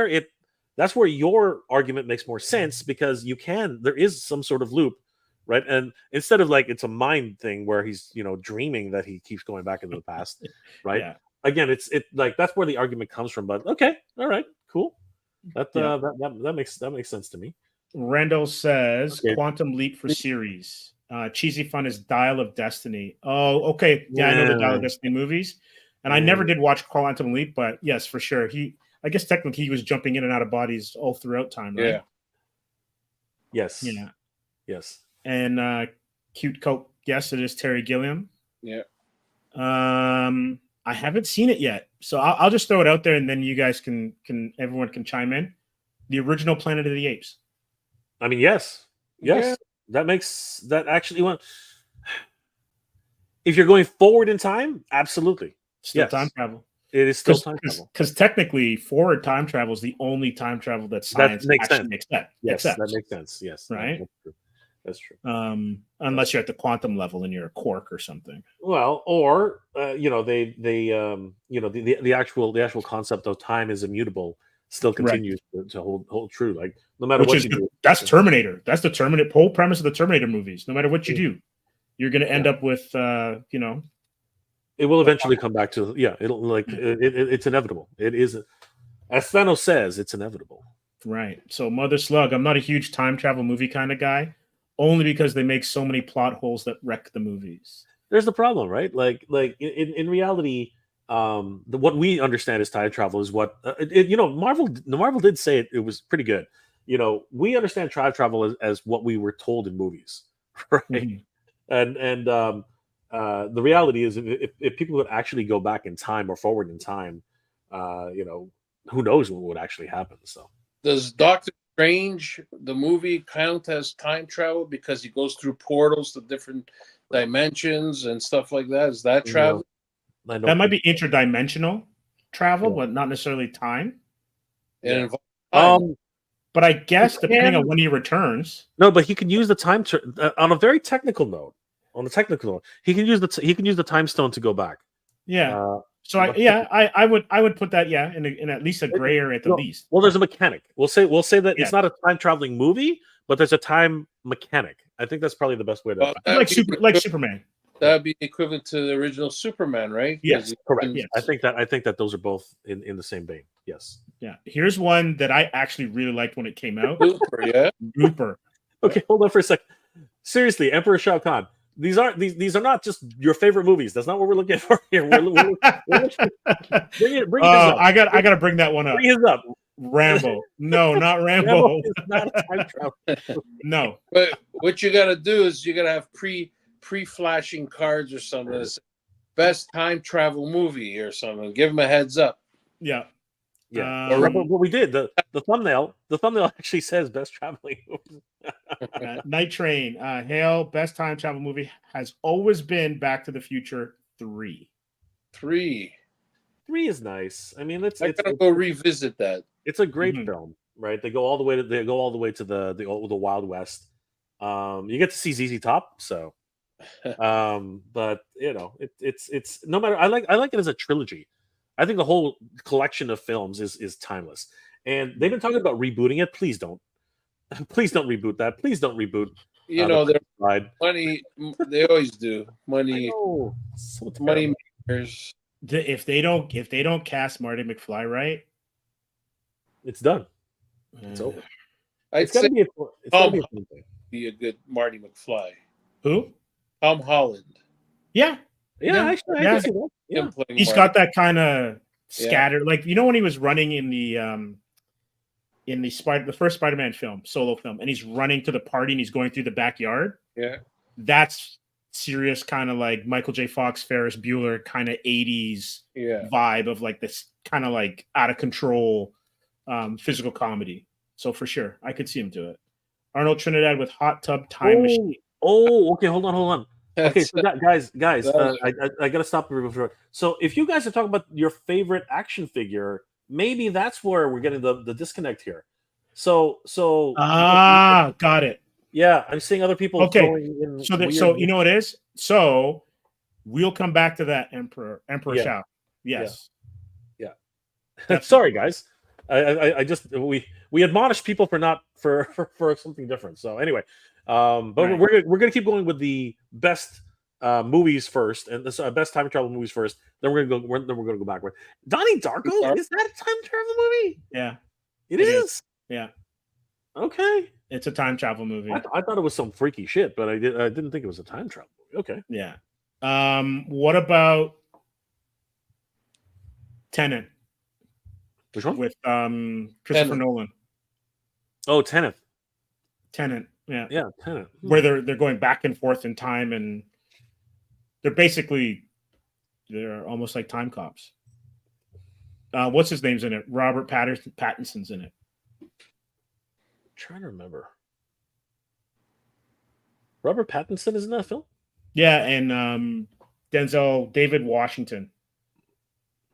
where your argument makes more sense, because there is some sort of loop. Right. And instead of like it's a mind thing where he's, dreaming that he keeps going back into the past. Right. Yeah. Again, it's like that's where the argument comes from. But okay. All right. Cool. That makes sense to me. Randall says Quantum Leap for series. Cheesy fun is Dial of Destiny. Oh, okay. Yeah, I know the Dial of Destiny movies. And I never did watch Quantum Leap, but yes, for sure. I guess technically he was jumping in and out of bodies all throughout time, right? Yeah. Yes. Yeah. Yes. And cute coat, yes, it is Terry Gilliam. Yeah. I haven't seen it yet, so I'll just throw it out there, and then you guys can everyone can chime in. The original Planet of the Apes. I mean, yes, Yeah. that makes that actually one. If you're going forward in time, absolutely, Still yes, time travel. it is still time travel. Because technically, forward time travel is the only time travel that That science makes sense. actually accepts. Yes, that makes sense. Yes, Right? That's true. That's true. Unless you're at the quantum level and you're a quark or something. Well, or the actual concept of time is immutable still continues to hold true. Like no matter what you do, That's Terminator. That's the Terminator whole premise of the Terminator movies. No matter what you do, you're going to end up with it will eventually come back to it'll it's inevitable. It is, as Thanos says, it's inevitable. Right. So Mother Slug, I'm not a huge time travel movie kind of guy, only because they make so many plot holes that wreck the movies. There's the problem, right? Like in reality, what we understand as time travel is what Marvel did say it was pretty good. We understand time travel as what we were told in movies, right? And the reality is, if people would actually go back in time or forward in time, who knows what would actually happen. So, does Doctor Strange, the movie, count as time travel because he goes through portals to different dimensions and stuff like that? Is that travel? That might be interdimensional travel, but not necessarily time. But I guess depending on when he returns. No, but he can use the time on a very technical note. On the technical note, he can use the time stone to go back. Yeah. I would put that in at least a gray area at the least. Well, there's a mechanic. We'll say that it's not a time traveling movie, but there's a time mechanic. I think that's probably the best way to like Superman. That would be equivalent to the original Superman, right? Yes, correct. Yes. I think that those are both in the same vein. Yes. Yeah. Here's one that I actually really liked when it came out. Looper. Okay, hold on for a second. Seriously, Emperor Shao Kahn. These are not just your favorite movies. That's not what we're looking for here. Bring it up. I got to bring that one up. Bring it up. Rambo. No, not Rambo. Rambo is not a time travel. No. But what you got to do is you got to have pre-flashing cards or something. Best time travel movie or something. Give them a heads up. Yeah. Yeah. What we did, the thumbnail actually says best traveling movie. Night Train. Hale, best time travel movie has always been Back to the Future 3. 3 is nice. I mean, I gotta go revisit that. It's a great film, right? They go all the way to the Wild West. You get to see ZZ Top, so but it's no matter. I like it as a trilogy. I think the whole collection of films is timeless. And they've been talking about rebooting it. Please don't. Please don't reboot that. Please don't reboot. They're money. They always do. Money. So money makers. If they don't cast Marty McFly right, it's done. It's over. It's gotta be a good Marty McFly. Who? Tom Holland. Yeah. Yeah, actually, I can see that. Yeah. He's got that kind of scattered, like when he was running in the first Spider-Man film, solo film, and he's running to the party and he's going through the backyard. Yeah, that's serious, kind of like Michael J. Fox, Ferris Bueller, kind of 80s vibe of like this kind of like out of control physical comedy. So for sure, I could see him do it. Arnold Trinidad with Hot Tub Time Machine. Oh, okay, hold on. Okay, so guys, I gotta stop you. So if you guys are talking about your favorite action figure, maybe that's where we're getting the disconnect here. So got it. Yeah, I'm seeing other people. Okay, so you know what it is. So we'll come back to that, Emperor Shao. Yes. Yeah. Sorry, guys. I just we admonish people for something different. So anyway. But we're gonna keep going with the best movies first, and the best time travel movies first. Then we're gonna go backward. Donnie Darko, is that a time travel movie? Yeah, it is. Yeah. Okay. It's a time travel movie. I thought it was some freaky shit, but I didn't think it was a time travel movie. Okay. Yeah. What about Tenet? Which one? With Christopher Nolan. Oh, Tenet. Yeah, Tenet. Where they're going back and forth in time, and they're basically They're almost like time cops. What's his name's in it? Robert Pattinson's in it. Trying to remember. Robert Pattinson is in that film? Yeah, and Denzel, David Washington.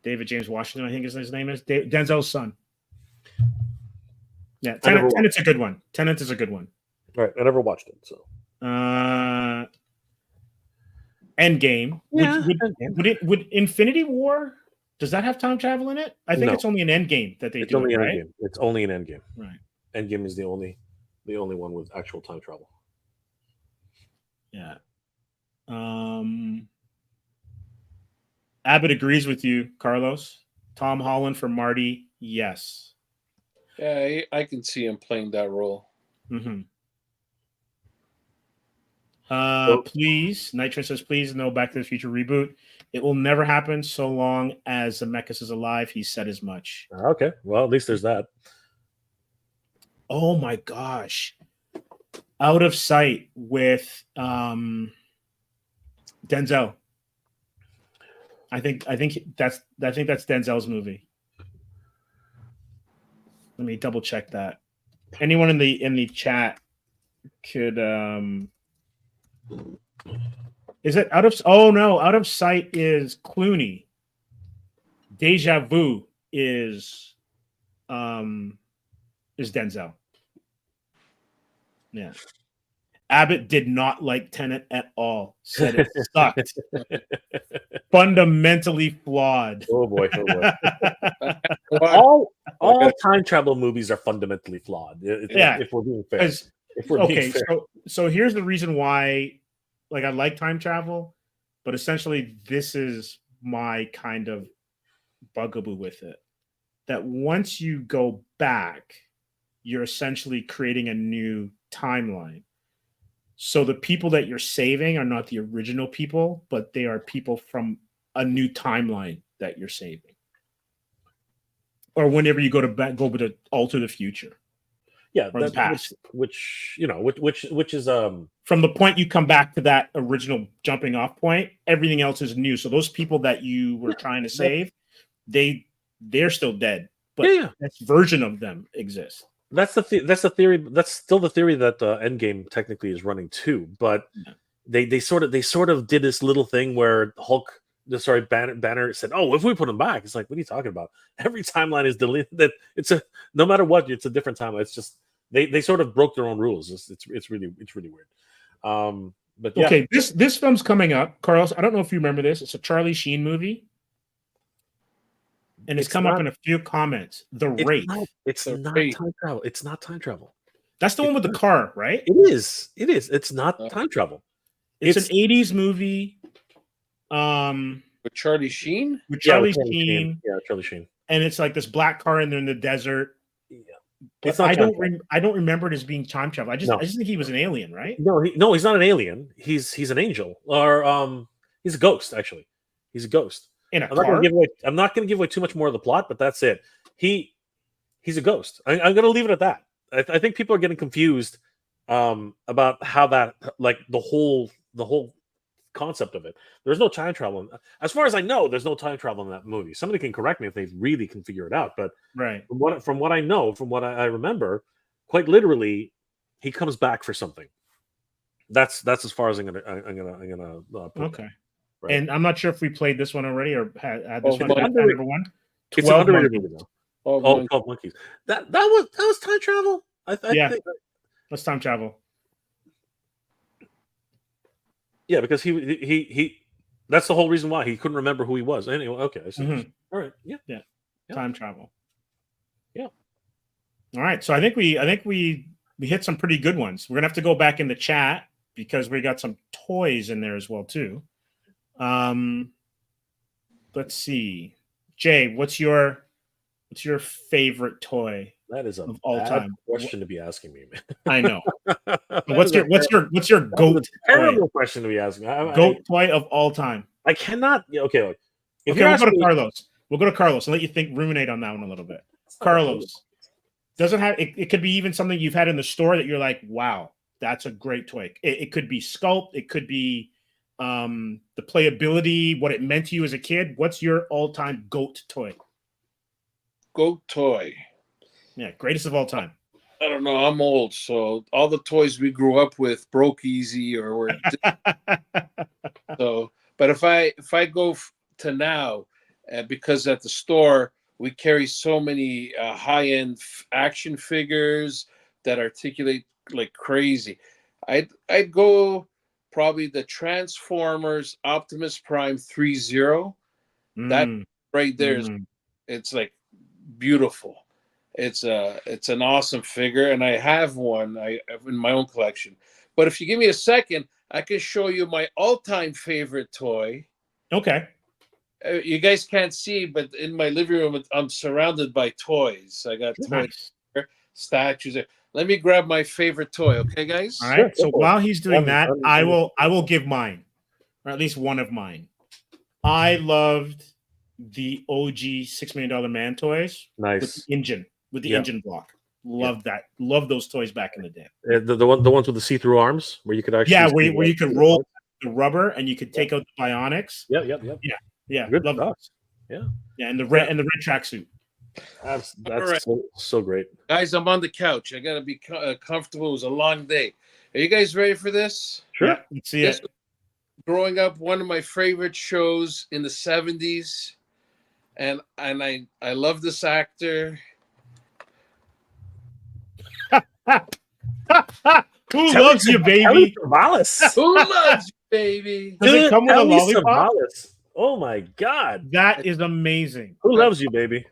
David James Washington, I think his name is. Denzel's son. Yeah, Tenet's a good one. Tenet is a good one. All right, I never watched it, so. Endgame. Yeah, Would Infinity War, does that have time travel in it? I think it's only an Endgame that they do it, right? Endgame. It's only an Endgame. Right. Endgame is the only one with actual time travel. Yeah. Abbott agrees with you, Carlos. Tom Holland for Marty, yes. Yeah, I can see him playing that role. Mm-hmm. Please, Nitro says, please, no Back to the Future reboot. It will never happen so long as Zemeckis is alive. He said as much. Okay, well, at least there's that. Oh my gosh. Out of Sight with Denzel. I think that's Denzel's movie. Let me double check that. Anyone in the chat could is it Out of Sight is Clooney. Deja Vu is Denzel. Yeah. Abbott did not like Tenet at all. Said it sucked. Fundamentally flawed. Oh boy. all time travel movies are fundamentally flawed. If we're being fair. So here's the reason why, like, I like time travel, but essentially this is my kind of bugaboo with it. That once you go back, you're essentially creating a new timeline. So the people that you're saving are not the original people, but they are people from a new timeline that you're saving. Or whenever you go to alter the future. Yeah, or the past. Which is from the point you come back to that original jumping off point, everything else is new. So those people that you were trying to save, they're still dead. But that version of them exists. That's the theory. That's still the theory that Endgame technically is running too. But they sort of did this little thing where Banner said, "Oh, if we put him back," it's like, what are you talking about? Every timeline is deleted. That no matter what, it's a different timeline. It's just they sort of broke their own rules. It's really weird. But yeah. Okay, this film's coming up, Carlos. I don't know if you remember this. It's a Charlie Sheen movie. And it's come up in a few comments. The Wraith. It's not time travel. It's not time travel. That's the one with the car, right? It is. It's not time travel. It's an 80s movie. With Charlie Sheen? With Charlie Sheen. Yeah, Charlie Sheen. And it's like this black car and they're in the desert. Yeah. I don't remember it as being time travel. I just think he was an alien, right? No, he's not an alien. He's an angel. Or he's a ghost, actually. He's a ghost. In a I'm car? I'm not going to give away too much more of the plot, but that's it. He's a ghost. I'm going to leave it at that. I think people are getting confused about how that, like, the whole concept of it. There's no time travel. As far as I know, there's no time travel in that movie. Somebody can correct me if they really can figure it out. But from what I know, from what I remember, quite literally, he comes back for something. That's as far as I'm gonna put okay. Right. And I'm not sure if we played this one already or had this one. Number one. It's an underrated movie though. 12 Monkeys. That was time travel. I think that's time travel. Yeah, because he that's the whole reason why he couldn't remember who he was. Anyway, okay. I see. All right. Yeah. Time travel. Yeah. All right. So I think we hit some pretty good ones. We're gonna have to go back in the chat because we got some toys in there as well too. Let's see. Jay, what's your favorite toy? That is of all time question to be asking me, man. I know. What's your goat terrible question to be asking? Goat toy of all time. I cannot. Okay, look. We'll go to Carlos. We'll go to Carlos and let you ruminate on that one a little bit. Carlos doesn't have it. Could be even something you've had in the store that you're like, wow, that's a great toy. It could be sculpt. It could be the playability, what it meant to you as a kid. What's your all-time GOAT toy? Goat toy. Yeah, greatest of all time. I don't know. I'm old, so all the toys we grew up with broke easy or were so. But if I go to now, because at the store we carry so many high-end action figures that articulate like crazy, I'd go probably the Transformers Optimus Prime 3.0. That right there is it's like beautiful. It's an awesome figure, and I have one in my own collection. But if you give me a second, I can show you my all-time favorite toy. Okay. You guys can't see, but in my living room, I'm surrounded by toys. I got toys, statues. Let me grab my favorite toy, okay, guys? All right. So while he's doing that, I will give mine, or at least one of mine. I loved the OG $6 Million Man toys. Nice. With the engine block. Loved that. Loved those toys back in the day. The ones with the see-through arms where you could actually where you could roll the rubber and you could take out the bionics. Yeah. Good Love stuff. those. Yeah, and the red tracksuit. That's right. so great. Guys, I'm on the couch. I gotta be comfortable. It was a long day. Are you guys ready for this? Sure. Yeah, let's see it. Growing up, one of my favorite shows in the 70s, and I love this actor. Who loves you, baby? Who loves you, baby? Does it come with a lollipop? Oh my God, that is amazing. Who loves you, baby?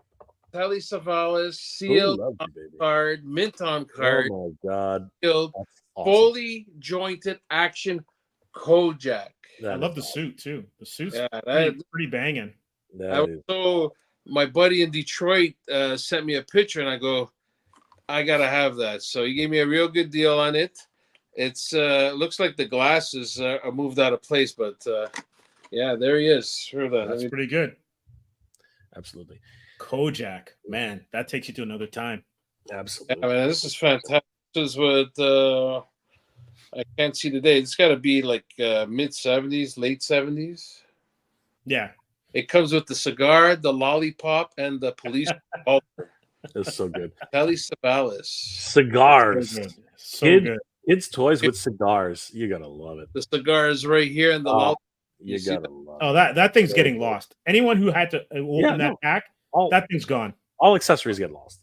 Telly Savalas, sealed card, mint on card. Oh my God, sealed, awesome. Fully jointed action Kojak. I love the suit too. The suit's pretty banging. So my buddy in Detroit sent me a picture, and I go, I gotta have that. So he gave me a real good deal on it. It's looks like the glasses are moved out of place, but yeah, there he is. That's pretty good. Absolutely. Kojak, man, that takes you to another time. Absolutely. Yeah, man, this is fantastic. This is what I can't see today. It's got to be like mid 70s, late 70s. Yeah. It comes with the cigar, the lollipop, and the police revolver. That's so good. Telly Savalas. Cigars. So good. Kids' toys with cigars. You gotta love it. The cigar is right here, and the lollipop. You gotta love it. Oh, that thing's getting lost. Anyone who had to open that pack, that thing's gone. All accessories get lost.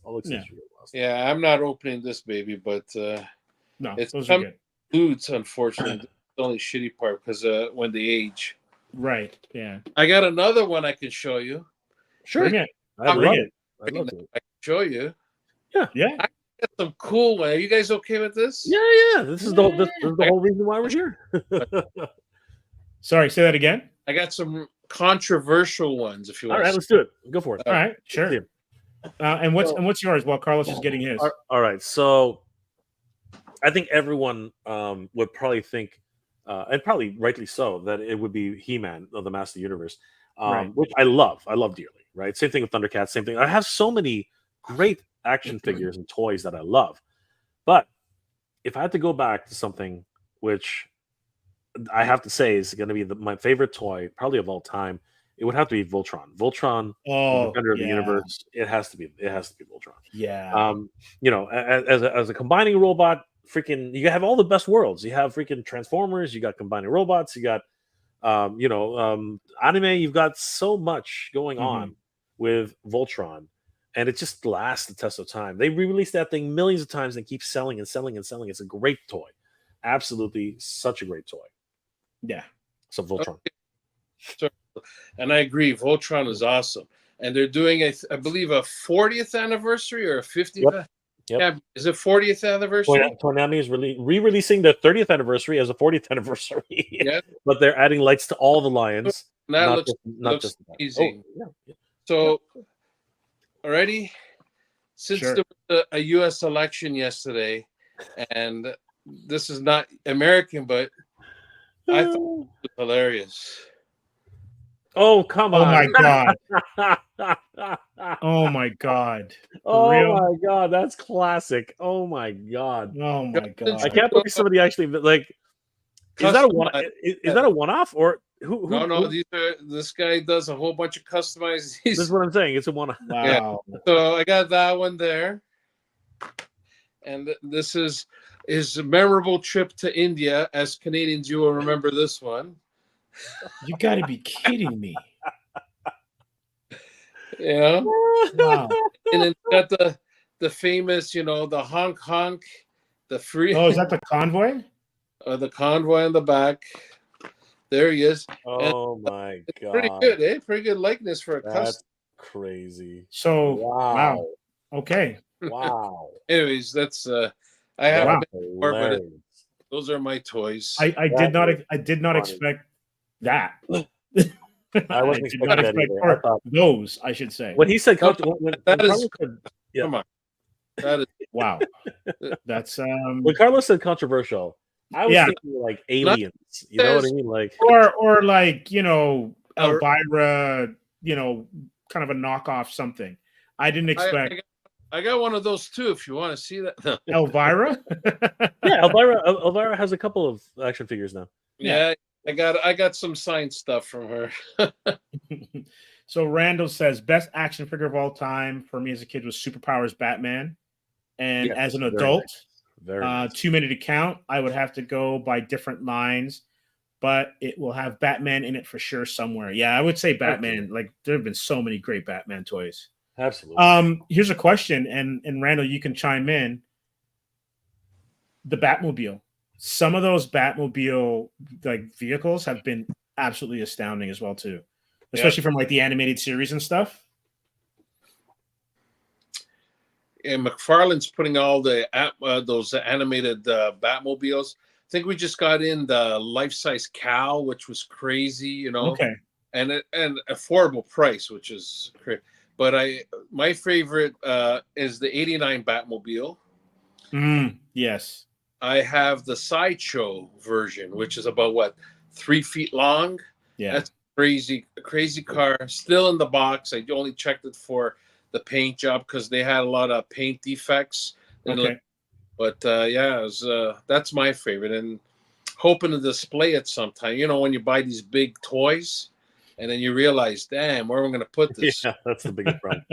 Yeah, I'm not opening this baby, but no, it's those are good. Foods, unfortunately. It's the only shitty part because when they age. Right. Yeah. I got another one I can show you. Sure. Bring it. I love it. I can show you. Yeah. I got some cool one. Are you guys okay with this? Yeah. This is the whole reason why we're here. Sorry, say that again. I got some controversial ones. If you want. All right, let's do it. Go for it. All right, sure. And what's yours while Carlos is getting his? All right. So I think everyone would probably think, and probably rightly so, that it would be He-Man of the Master Universe, which I love dearly. Right. Same thing with Thundercats. Same thing. I have so many great action figures and toys that I love, but if I had to go back to something which I have to say is going to be my favorite toy, probably of all time, it would have to be Voltron. Voltron, Defender of the Universe. It has to be Voltron. Yeah. As a combining robot, freaking, you have all the best worlds. You have freaking Transformers. You got combining robots. You got, anime. You've got so much going on with Voltron, and it just lasts the test of time. They re-released that thing millions of times and keep selling and selling and selling. It's a great toy. Absolutely, such a great toy. Yeah. So Voltron. And I agree, Voltron is awesome. And they're doing I believe a 40th anniversary or a 50th. Yep. Yeah, is it 40th anniversary? Konami is re-releasing the 30th anniversary as a 40th anniversary. Yeah. But they're adding lights to all the lions. That looks easy. So, already, since there was a U.S. election yesterday, and this is not American, but I thought it was hilarious. Oh, come on. Oh, my God. Oh, my God. Oh, my God. That's classic. Oh, my God. Oh, my God. I can't believe somebody actually, Is that a one? customized. Is that a one-off or who? No. This guy does a whole bunch of customized. This is what I'm saying. It's a one-off. Wow. So I got that one there, and this is his memorable trip to India. As Canadians, you will remember this one. You got to be kidding me. Yeah, Wow. and then got the famous, the honk, the free. Oh, is that the convoy? The convoy in the back? There he is. Oh my god! Pretty good, eh? Pretty good likeness for a That's custom. crazy. So Wow. Okay. Wow. Anyways, that's I have Wow. a bit more, but those are my toys. I did not expect that. I wasn't did not expecting that expect either. I thought those, I should say. when he said No, when that is- Carlos said, yeah. Come on, that is Wow. That's when Carlos said controversial, I was Yeah. thinking like aliens. You know what I mean? Like or like, Or- Elvira, kind of a knockoff something. I didn't expect I got one of those too. If you want to see that, No. Elvira. yeah, Elvira has a couple of action figures now. Yeah, I got some signed stuff from her. So Randall says best action figure of all time for me as a kid was Superpowers Batman, and Yes, as an very adult, Very nice. too many to count. I would have to go by different lines, but it will have Batman in it for sure somewhere. Yeah, I would say Batman. Like there have been so many great Batman toys. Absolutely. Here's a question, and Randall, you can chime in. The Batmobile. Some of those Batmobile like vehicles have been absolutely astounding as well too, especially from like the animated series and stuff. And McFarlane's putting all the those animated Batmobiles. I think we just got in the life-size cow, which was crazy, Okay. and affordable price, which is crazy. But my favorite is the '89 Batmobile. Yes. I have the sideshow version, which is about 3 feet long. Yeah. That's crazy car. Still in the box. I only checked it for the paint job because they had a lot of paint defects. Okay. But yeah, it was, that's my favorite, and hoping to display it sometime. When you buy these big toys, and then you realize, damn, where am I going to put this? Yeah, that's the biggest problem.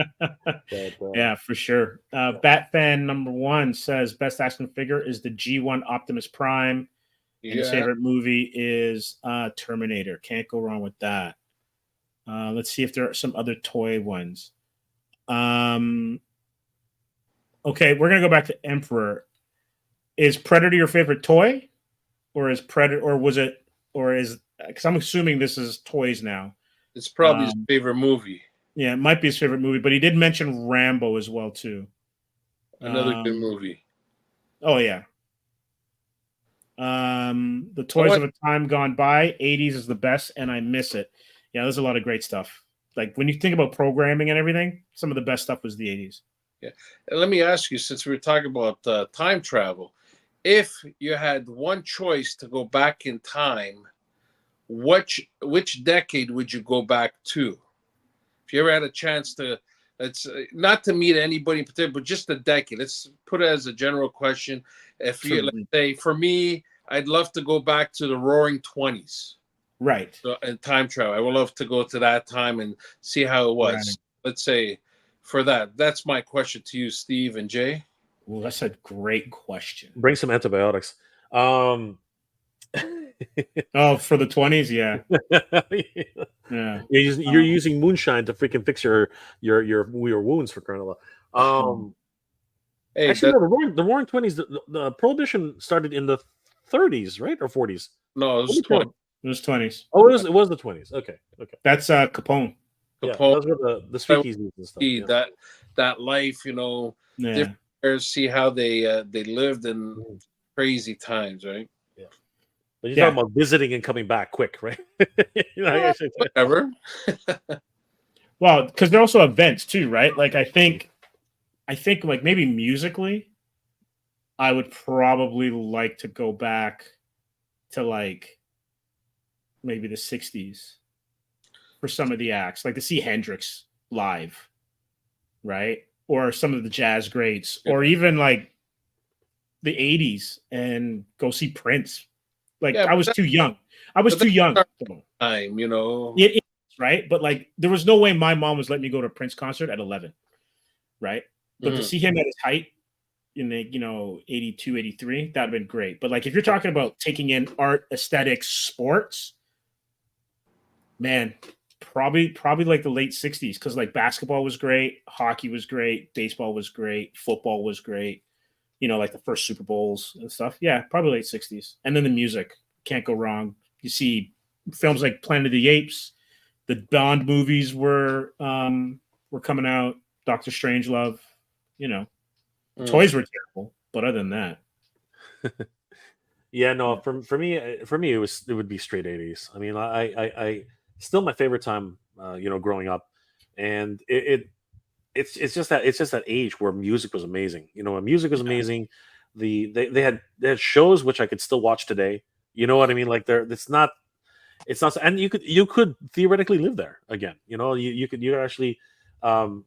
Yeah, for sure. Bat fan number 1 says best action figure is the G1 Optimus Prime. And his favorite movie is Terminator. Can't go wrong with that. Let's see if there are some other toy ones. Okay, we're gonna go back to Emperor. Is Predator your favorite toy, or is Predator, or was it, or is? Because I'm assuming this is toys now. It's probably his favorite movie. Yeah, it might be his favorite movie, but he did mention Rambo as well too. Another good movie. Oh yeah. The toys of a time gone by. 80s is the best, and I miss it. Yeah, there's a lot of great stuff. Like when you think about programming and everything, some of the best stuff was the 80s. Yeah. And let me ask you, since we were talking about time travel, if you had one choice to go back in time, which decade would you go back to? If you ever had a chance to, it's not to meet anybody in particular, but just a decade. Let's put it as a general question. If you, let's say, for me, I'd love to go back to the Roaring 20s. Right. So, and time travel. I would love to go to that time and see how it was. Right. Let's say for that. That's my question to you, Steve and Jay. Well, that's a great question. Bring some antibiotics. Oh, for the 20s, yeah. Yeah. You're using moonshine to freaking fix your wounds for crying out loud. Hey, actually, no, the Roaring 20s, the prohibition started in the 30s, right, or 40s? No, it was 20. It was 20s. Oh, it was the 20s. Okay. That's Capone. Yeah, those were the speakeasies and stuff. Yeah. That life, different areas, see how they lived in crazy times, right? Yeah. But you're talking about visiting and coming back quick, right? Whatever. Well, because they're also events too, right? Like I think like maybe musically, I would probably like to go back to like maybe the 60s for some of the acts, like to see Hendrix live, right? Or some of the jazz greats, or even like the 80s and go see Prince Like Yeah, I was too young. I was but too young. time, you know. It is, right? But like there was no way my mom was letting me go to a Prince concert at 11, right? But to see him at his height in the 82, 83, that'd been great. But like if you're talking about taking in art, aesthetics, sports, man, probably like the late 60s, because like basketball was great, hockey was great, baseball was great, football was great, like the first Super Bowls and stuff. Yeah, probably late 60s. And then the music, can't go wrong. You see films like Planet of the Apes, the Bond movies were coming out, Doctor Strangelove, toys were terrible, but other than that. Yeah, no, for me, it would be straight 80s. I mean, I still my favorite time, growing up, and it's just that age where music was amazing. When music was amazing, they had shows which I could still watch today. You know what I mean? Like it's not, and you could theoretically live there again. You could actually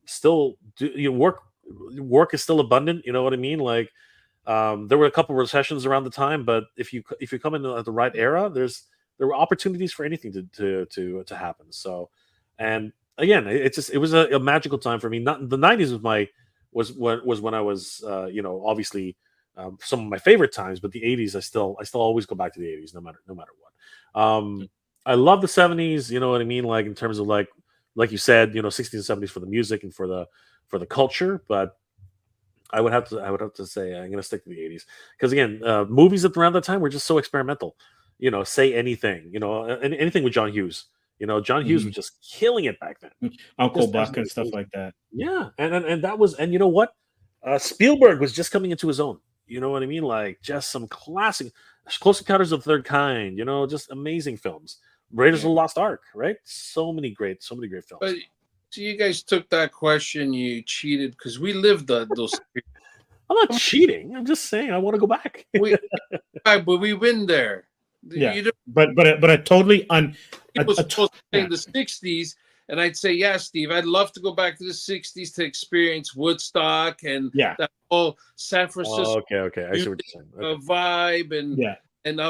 still do work is still abundant. You know what I mean? Like there were a couple of recessions around the time, but if you come in at the right era, there were opportunities for anything to happen. So, and again, it was a magical time for me. Not the '90s was when I was obviously some of my favorite times, but the '80s I still always go back to the '80s no matter what. I love the '70s. You know what I mean? Like in terms of like you said, '60s and '70s for the music and for the culture, but I would have to say I'm going to stick to the '80s because again, movies at around that time were just so experimental. Say anything. Anything with John Hughes. John Hughes was just killing it back then. Uncle Buck and stuff like that. Yeah, and that was, and you know what? Spielberg was just coming into his own. You know what I mean? Like just some classic, Close Encounters of the Third Kind. Just amazing films. Raiders of the Lost Ark, right? So many great films. But so you guys took that question, you cheated because we lived those. I'm not cheating. I'm just saying I want to go back. But we've been there. Yeah, but I totally people supposed to say the '60s, and I'd say, yeah, Steve, I'd love to go back to the '60s to experience Woodstock and that whole San Francisco. Okay. I see what you're saying. Okay. Vibe and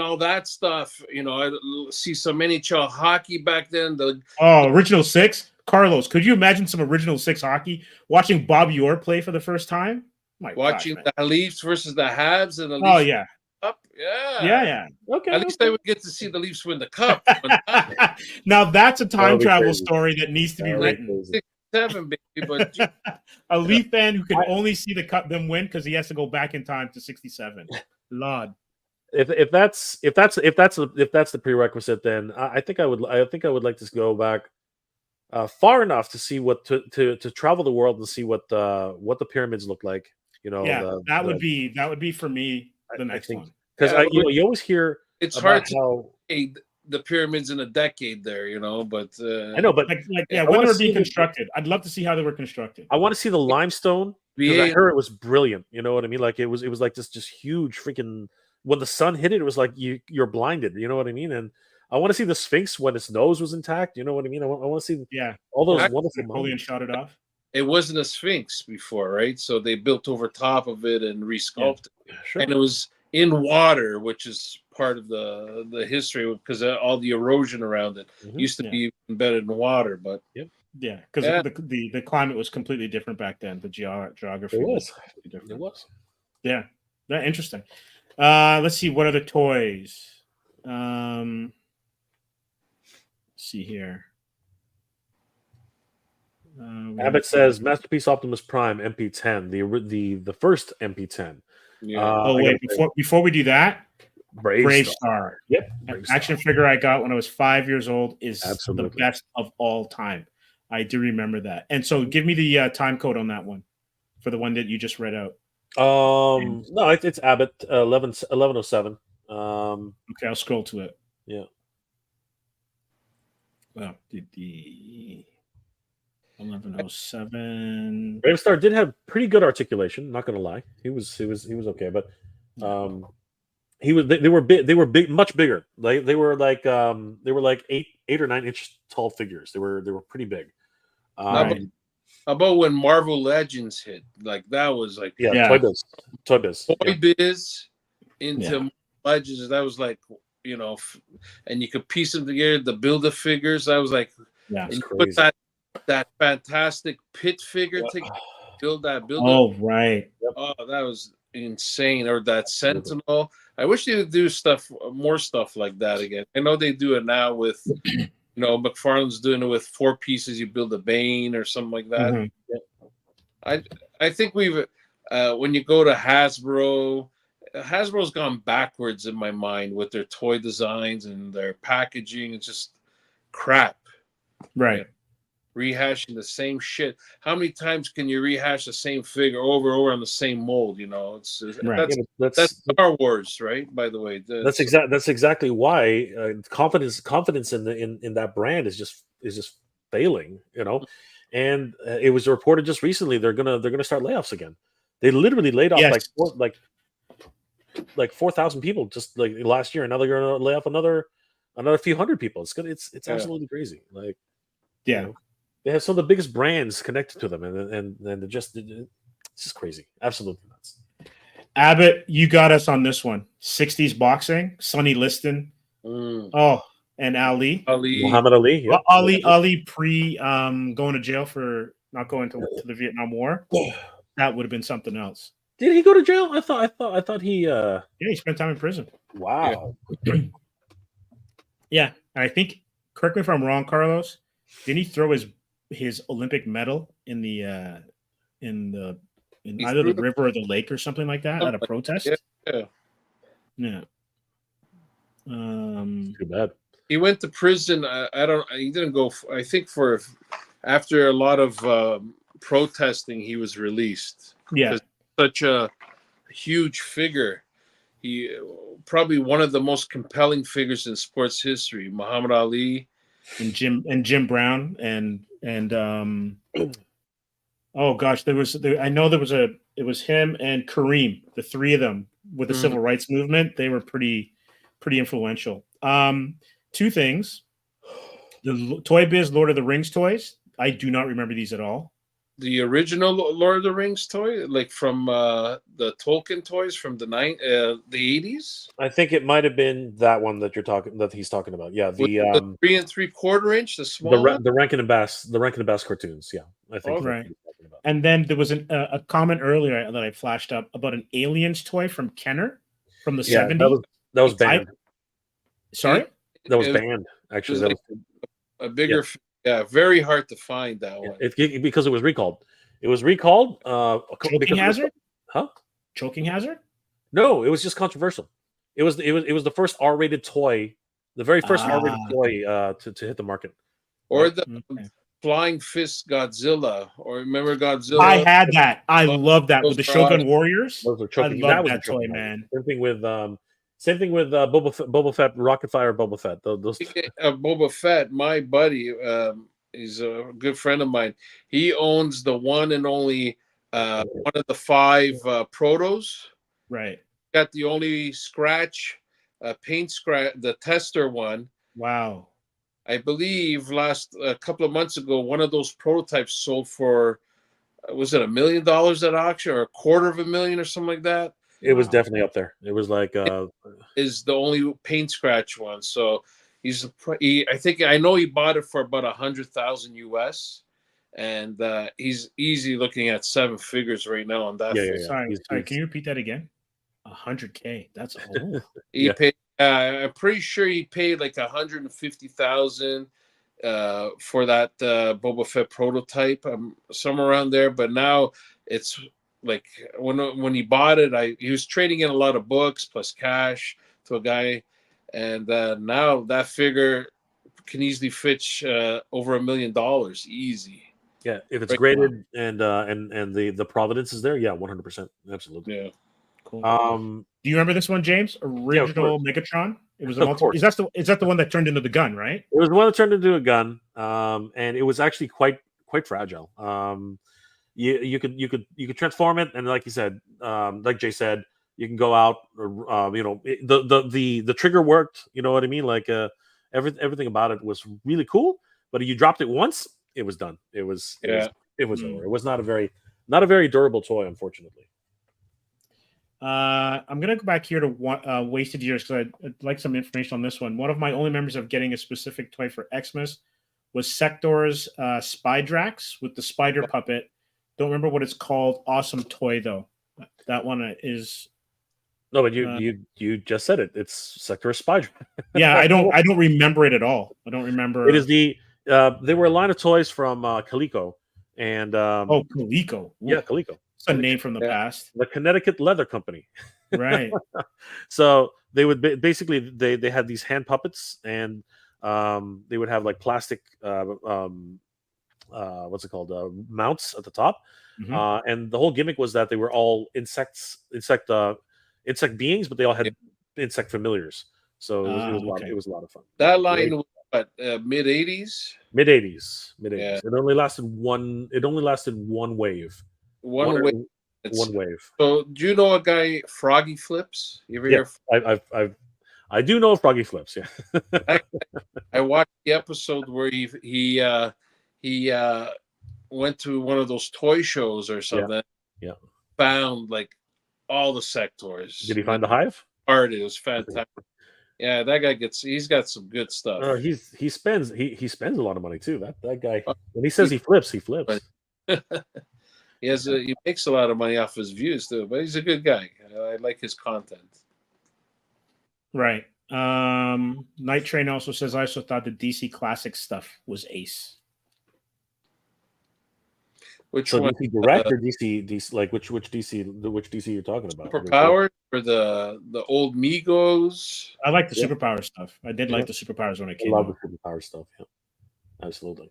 all that stuff. I see some NHL hockey back then. Original Six. Carlos, could you imagine some Original Six hockey? Watching Bobby Orr play for the first time? Watching the Leafs versus the Habs and the Leafs. Oh yeah. Cup. Yeah. Okay. At least I would get to see the Leafs win the cup. Now that's a time travel story that needs to be written. 7, baby, but a Leaf fan who can only see them win because he has to go back in time to '67. Lord. If that's the prerequisite, then I think I would like to go back far enough to see to travel the world and see what the pyramids look like. That would be for me the next one, because you always hear it's hard to the pyramids in a decade there, but I know, but when they were being constructed, I'd love to see how they were constructed. I want to see the limestone because I heard it was brilliant. You know what I mean? Like it was like this just huge freaking. When the sun hit it was like you're blinded. You know what I mean? And I want to see the Sphinx when its nose was intact. You know what I mean? I want to see all those wonderful Napoleon shot it off. It wasn't a Sphinx before, right? So they built over top of it and resculpted it. Sure. And it was in water, which is part of the history because all the erosion around it used to be embedded in water. But because the climate was completely different back then. The geography was different. It was. Yeah, interesting. Let's see what other toys. Let's see here. Abbott says Masterpiece Optimus Prime MP10, the first MP10. Wait, before we do that, Brave Star. Star. Yep, an action figure I got when I was 5 years old is the best of all time. I do remember that. And so, give me the time code on that one for the one that you just read out. No, it's Abbott 1107. Okay, I'll scroll to it. Yeah. Well, the 1107. Brave Star did have pretty good articulation. Not gonna lie, he was okay, but they were big, much bigger. They were like 8 or 9 inch tall figures. They were pretty big. How about when Marvel Legends hit? Like that was like Toy Biz Toy Biz into Legends. That was like, and you could piece them together. The Build-A-Figures. I was like, Yeah. and you crazy. put that fantastic pit figure together. Build that. Oh, right. Oh, that was insane. Or that Sentinel. I wish they would do more stuff like that again. I know they do it now with, McFarlane's doing it with 4 pieces. You build a Bane or something like that. Mm-hmm. I think we've when you go to Hasbro's gone backwards in my mind with their toy designs and their packaging. It's just crap. Right. Rehashing the same shit. How many times can you rehash the same figure over and over on the same mold? It's Right. that's Star Wars, right? By the way, That's exactly why confidence in that brand is just failing. And it was reported just recently they're gonna start layoffs again. They literally laid off like 4,000 people just like last year, and now they're gonna lay off another few hundred people. It's absolutely crazy. Like, they have some of the biggest brands connected to them, and they're it's just crazy, absolutely nuts. Abbott, you got us on this one. 60s boxing, Sonny Liston. Oh, and Ali. Muhammad Ali. Yep. Ali pre going to jail for not going to the Vietnam War. That would have been something else. Did he go to jail? I thought he Yeah, he spent time in prison. Wow. Yeah. And I think, correct me if I'm wrong, Carlos, didn't he throw his Olympic medal in either the river or the lake or something like that at a protest? Yeah. Too bad. He went to prison. He didn't go. I think after a lot of protesting, he was released. Yeah. Such a huge figure. He probably one of the most compelling figures in sports history. Muhammad Ali and Jim Brown and oh gosh, it was him and Kareem, the 3 of them with the civil rights movement. They were pretty influential. 2 things: the Toy Biz Lord of the Rings toys. I do not remember these at all. The original Lord of the Rings toy, like from the Tolkien toys from the 80s. I think it might have been that one that he's talking about. Yeah, the 3 3/4 inch, the small the Rankin and Bass cartoons. Yeah, I think. Right. And then there was a comment earlier that I flashed up about an Aliens toy from Kenner from the 70s. That was banned. Sorry? That was banned. Actually, that was a bigger. Yeah, very hard to find that one. Because it was recalled. It was recalled. Choking hazard? Huh? Choking hazard? No, it was just controversial. It was the first R-rated toy, the very first R-rated toy to hit the market. Or the Flying Fist Godzilla. Or remember Godzilla? I had that. I love that with the Shogun Warriors. Those were choking. I love that toy, man. Same thing with Boba Fett, Rocket Fire, Boba Fett. Those Boba Fett, my buddy, he's a good friend of mine. He owns the one and only one of the 5 protos. Right. Got the only paint scratch, the tester one. Wow. I believe a couple of months ago, one of those prototypes sold for, was it $1 million at auction or $250,000 or something like that? It was definitely up there. It was like is the only paint scratch one. So I know he bought it for about $100,000 US, and he's easy looking at 7 figures right now on that. Yeah. Sorry, can you repeat that again? $100K. That's old. He paid. I'm pretty sure he paid like $150,000 for that Boba Fett prototype, somewhere around there. But now it's like when he bought it, he was trading in a lot of books plus cash to a guy, and now that figure can easily fetch over $1 million easy. Yeah, if it's graded and the provenance is there, 100%, absolutely. Yeah, cool. Do you remember this one, James? Original Megatron. It was is that the one that turned into the gun, right? It was the one that turned into a gun, and it was actually quite fragile. You could transform it, and like you said, like Jay said, you can go out, the trigger worked. You know what I mean? Like everything about it was really cool. But if you dropped it once, it was done. It was over. It was not a very durable toy, unfortunately. I'm gonna go back here to wasted years because I'd like some information on this one. One of my only memories of getting a specific toy for Xmas was Sector's Spydrax with the spider puppet. Don't remember what it's called. Awesome toy though. That one is. No, but you just said it. It's Sector Spider. Yeah, I don't remember it at all. I don't remember. It is they were a line of toys from Coleco, and Coleco. Ooh, yeah, Coleco. It's a name from the past. The Connecticut Leather Company. Right. So they would basically they had these hand puppets, and they would have like plastic what's it called, mounts at the top. And the whole gimmick was that they were all insect beings, but they all had insect familiars. So it was a lot of fun. That line was what, mid 80s? Mid 80s. Yeah. It only lasted one wave. One wave. So do you know a guy Froggy Flips? You ever hear? I do know Froggy Flips. Yeah. I watched the episode where he went to one of those toy shows or something. Yeah. Found like all the sectors. Did he find the hive? It was fantastic. Yeah, that guy he's got some good stuff. He spends a lot of money too. That guy, when he says he flips. He makes a lot of money off his views too, but he's a good guy. I like his content. Right. Night Train also says, I also thought the DC Classic stuff was ace. Which one? DC Direct or DC like which DC you're talking about? Superpower or the old Migos? I like the superpower stuff. I did like the superpowers when it came out. I love out. the superpower stuff. Yeah, absolutely.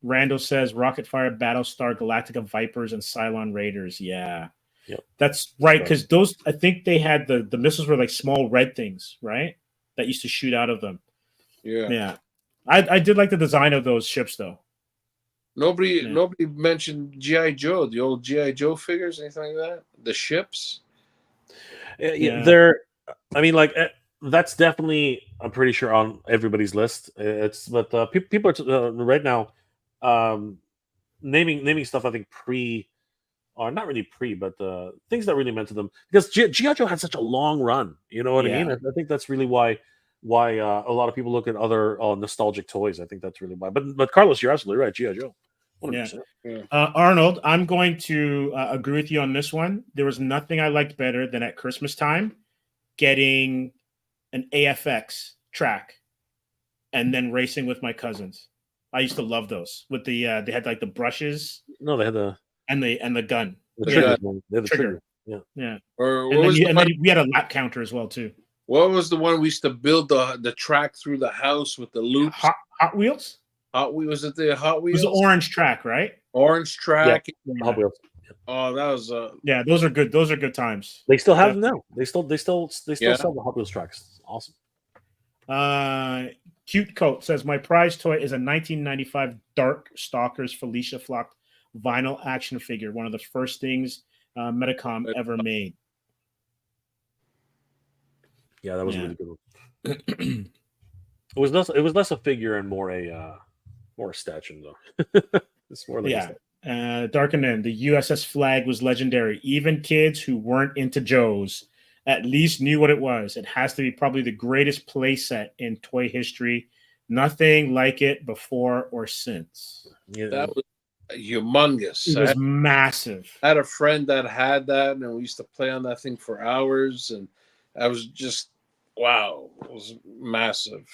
Randall says Rocket Fire, Battlestar, Galactica Vipers, and Cylon Raiders. Yeah. Yep. That's right, because those, I think they had the missiles were like small red things, right? That used to shoot out of them. Yeah. Yeah. I did like the design of those ships though. Nobody mentioned G.I. Joe, the old G.I. Joe figures, anything like that? The ships? They're, I mean, like, that's definitely, I'm pretty sure, on everybody's list. But people are right now naming stuff, I think, or not really but things that really meant to them. Because G.I. Joe had such a long run. You know what I mean? I think that's really why a lot of people look at other nostalgic toys. I think that's really why. But Carlos, you're absolutely right. G.I. Joe. 100%. Yeah. Arnold, I'm going to agree with you on this one. There was nothing I liked better than at Christmas time getting an AFX track and then racing with my cousins. I used to love those with the they had like the brushes. No, they had the gun. The trigger. They had the trigger. Yeah. Yeah. And then we had a lap counter as well too. What was the one we used to build the track through the house with the loops? Hot Wheels? Was it the Hot Wheels? It was the orange track, right? Orange track. Yeah. Hot Wheels. Oh, that was yeah. Those are good. Those are good times. They still have them now. They still sell the Hot Wheels tracks. Awesome. Cute Coat says my prize toy is a 1995 Dark Stalkers Felicia Flock vinyl action figure. One of the first things Metacom ever made. Yeah, that was a really good one. It was less a figure and more a statue though. It's more like Dark and End, the USS Flag was legendary. Even kids who weren't into Joe's at least knew what it was. It has to be probably the greatest play set in toy history. Nothing like it before or since. Yeah. That was humongous. It was massive. I had a friend that had that, and we used to play on that thing for hours, and I was just, wow, it was massive.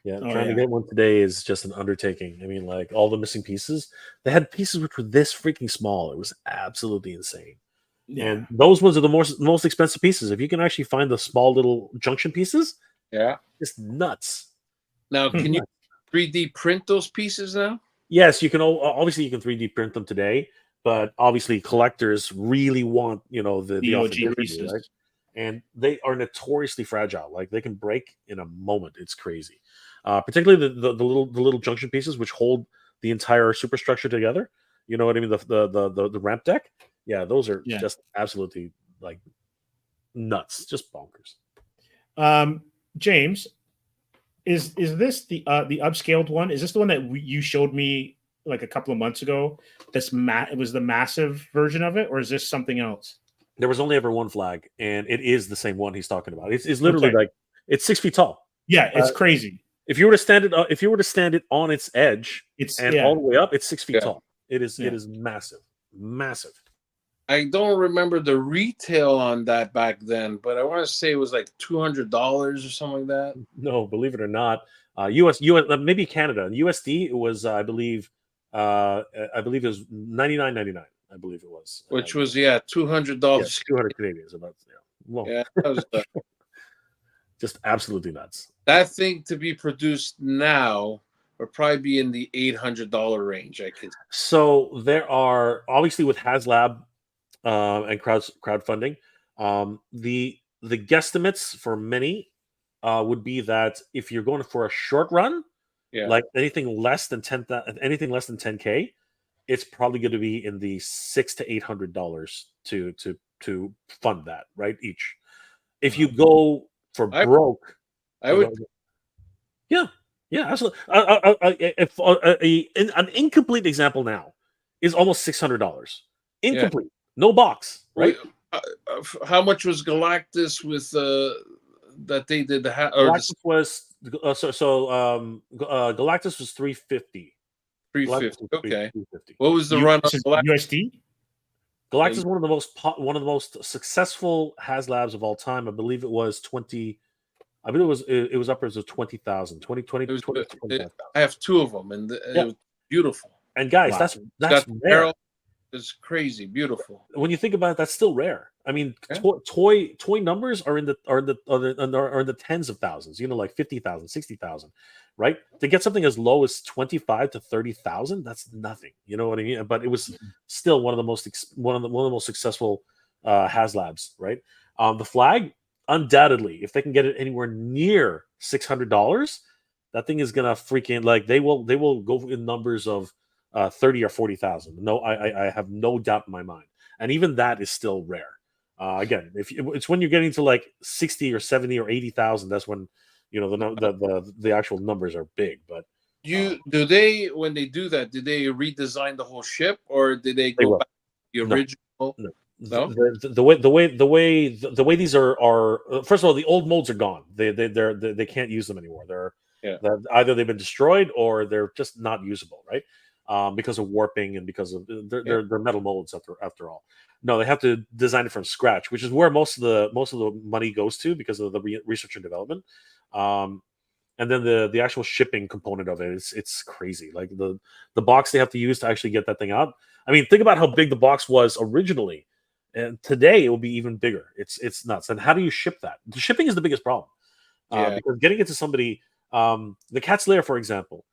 Yeah, trying to get one today is just an undertaking. I mean, like all the missing pieces, they had pieces which were this freaking small. It was absolutely insane. Yeah. And those ones are the most expensive pieces. If you can actually find the small little junction pieces, it's nuts. Now, can you 3D print those pieces now? Yes, you can. Obviously, you can 3D print them today, but obviously, collectors really want the OG pieces, right? And they are notoriously fragile. Like they can break in a moment. It's crazy. Particularly the little junction pieces which hold the entire superstructure together. You know what I mean? The ramp deck. Yeah, those are just absolutely like nuts, just bonkers. James, is this the upscaled one? Is this the one that you showed me like a couple of months ago? It was the massive version of it, or is this something else? There was only ever one flag, and it is the same one he's talking about. It's literally Okay. like it's 6 feet tall. Yeah, it's crazy. If you were to stand it, if you were to stand it on its edge It's and all the way up, it's 6 feet Yeah. tall. It is Yeah. it is massive, massive. I don't remember the retail on that back then, but I want to say it was like $200 or something like that. No, believe it or not, US maybe Canada. In USD, it was I believe it was 99.99. I believe it was, Which was $200. 200 Canadians about. Yeah, well, Yeah, that was just absolutely nuts. that thing to be produced now would probably be in the $800 range. I could. So there are obviously with HasLab and crowdfunding, the guesstimates for many would be that if you're going for a short run, Yeah. like anything less than 10K, it's probably going to be in the $600 to $800 to fund that, right? Each. If you go for broke, I would. yeah, absolutely. An incomplete example now is almost $600. Incomplete, no box, right? How much was Galactus with that they did the Galactus was Galactus was 350. 350. Okay. 350. What was the run on Galactus? USD? Galactus is one of the most successful HasLabs of all time. I believe it was 20. I believe it was upwards of 20,000. 20,000. I have two of them, and it was beautiful. And guys, Wow. that's rare. It's crazy, beautiful. When you think about it, that's still rare. I mean, toy numbers are in the tens of thousands. You know, like 50,000, 60,000, right? To get something as low as 25 to 30,000, that's nothing. You know what I mean? But it was still one of the most successful HasLabs, right? The flag, undoubtedly, if they can get it anywhere near $600, that thing is gonna freaking like they will go in numbers of 30 or 40,000. No, I have no doubt in my mind. And even that is still rare. Again, it's when you're getting to like 60 or 70 or 80,000, that's when the actual numbers are big. But when they do that, did they redesign the whole ship, or did they go back to the original? No? The way these are first of all, the old molds are gone. They can't use them anymore. They're either they've been destroyed or they're just not usable, right? Because of warping and because of they're metal molds after all. No, they have to design it from scratch, which is where most of the money goes to because of the research and development. And then the actual shipping component of it, it's crazy. Like the box they have to use to actually get that thing out. I mean, think about how big the box was originally, and today it will be even bigger. It's nuts. And how do you ship that? The shipping is the biggest problem because getting it to somebody, the Cat's Lair, for example.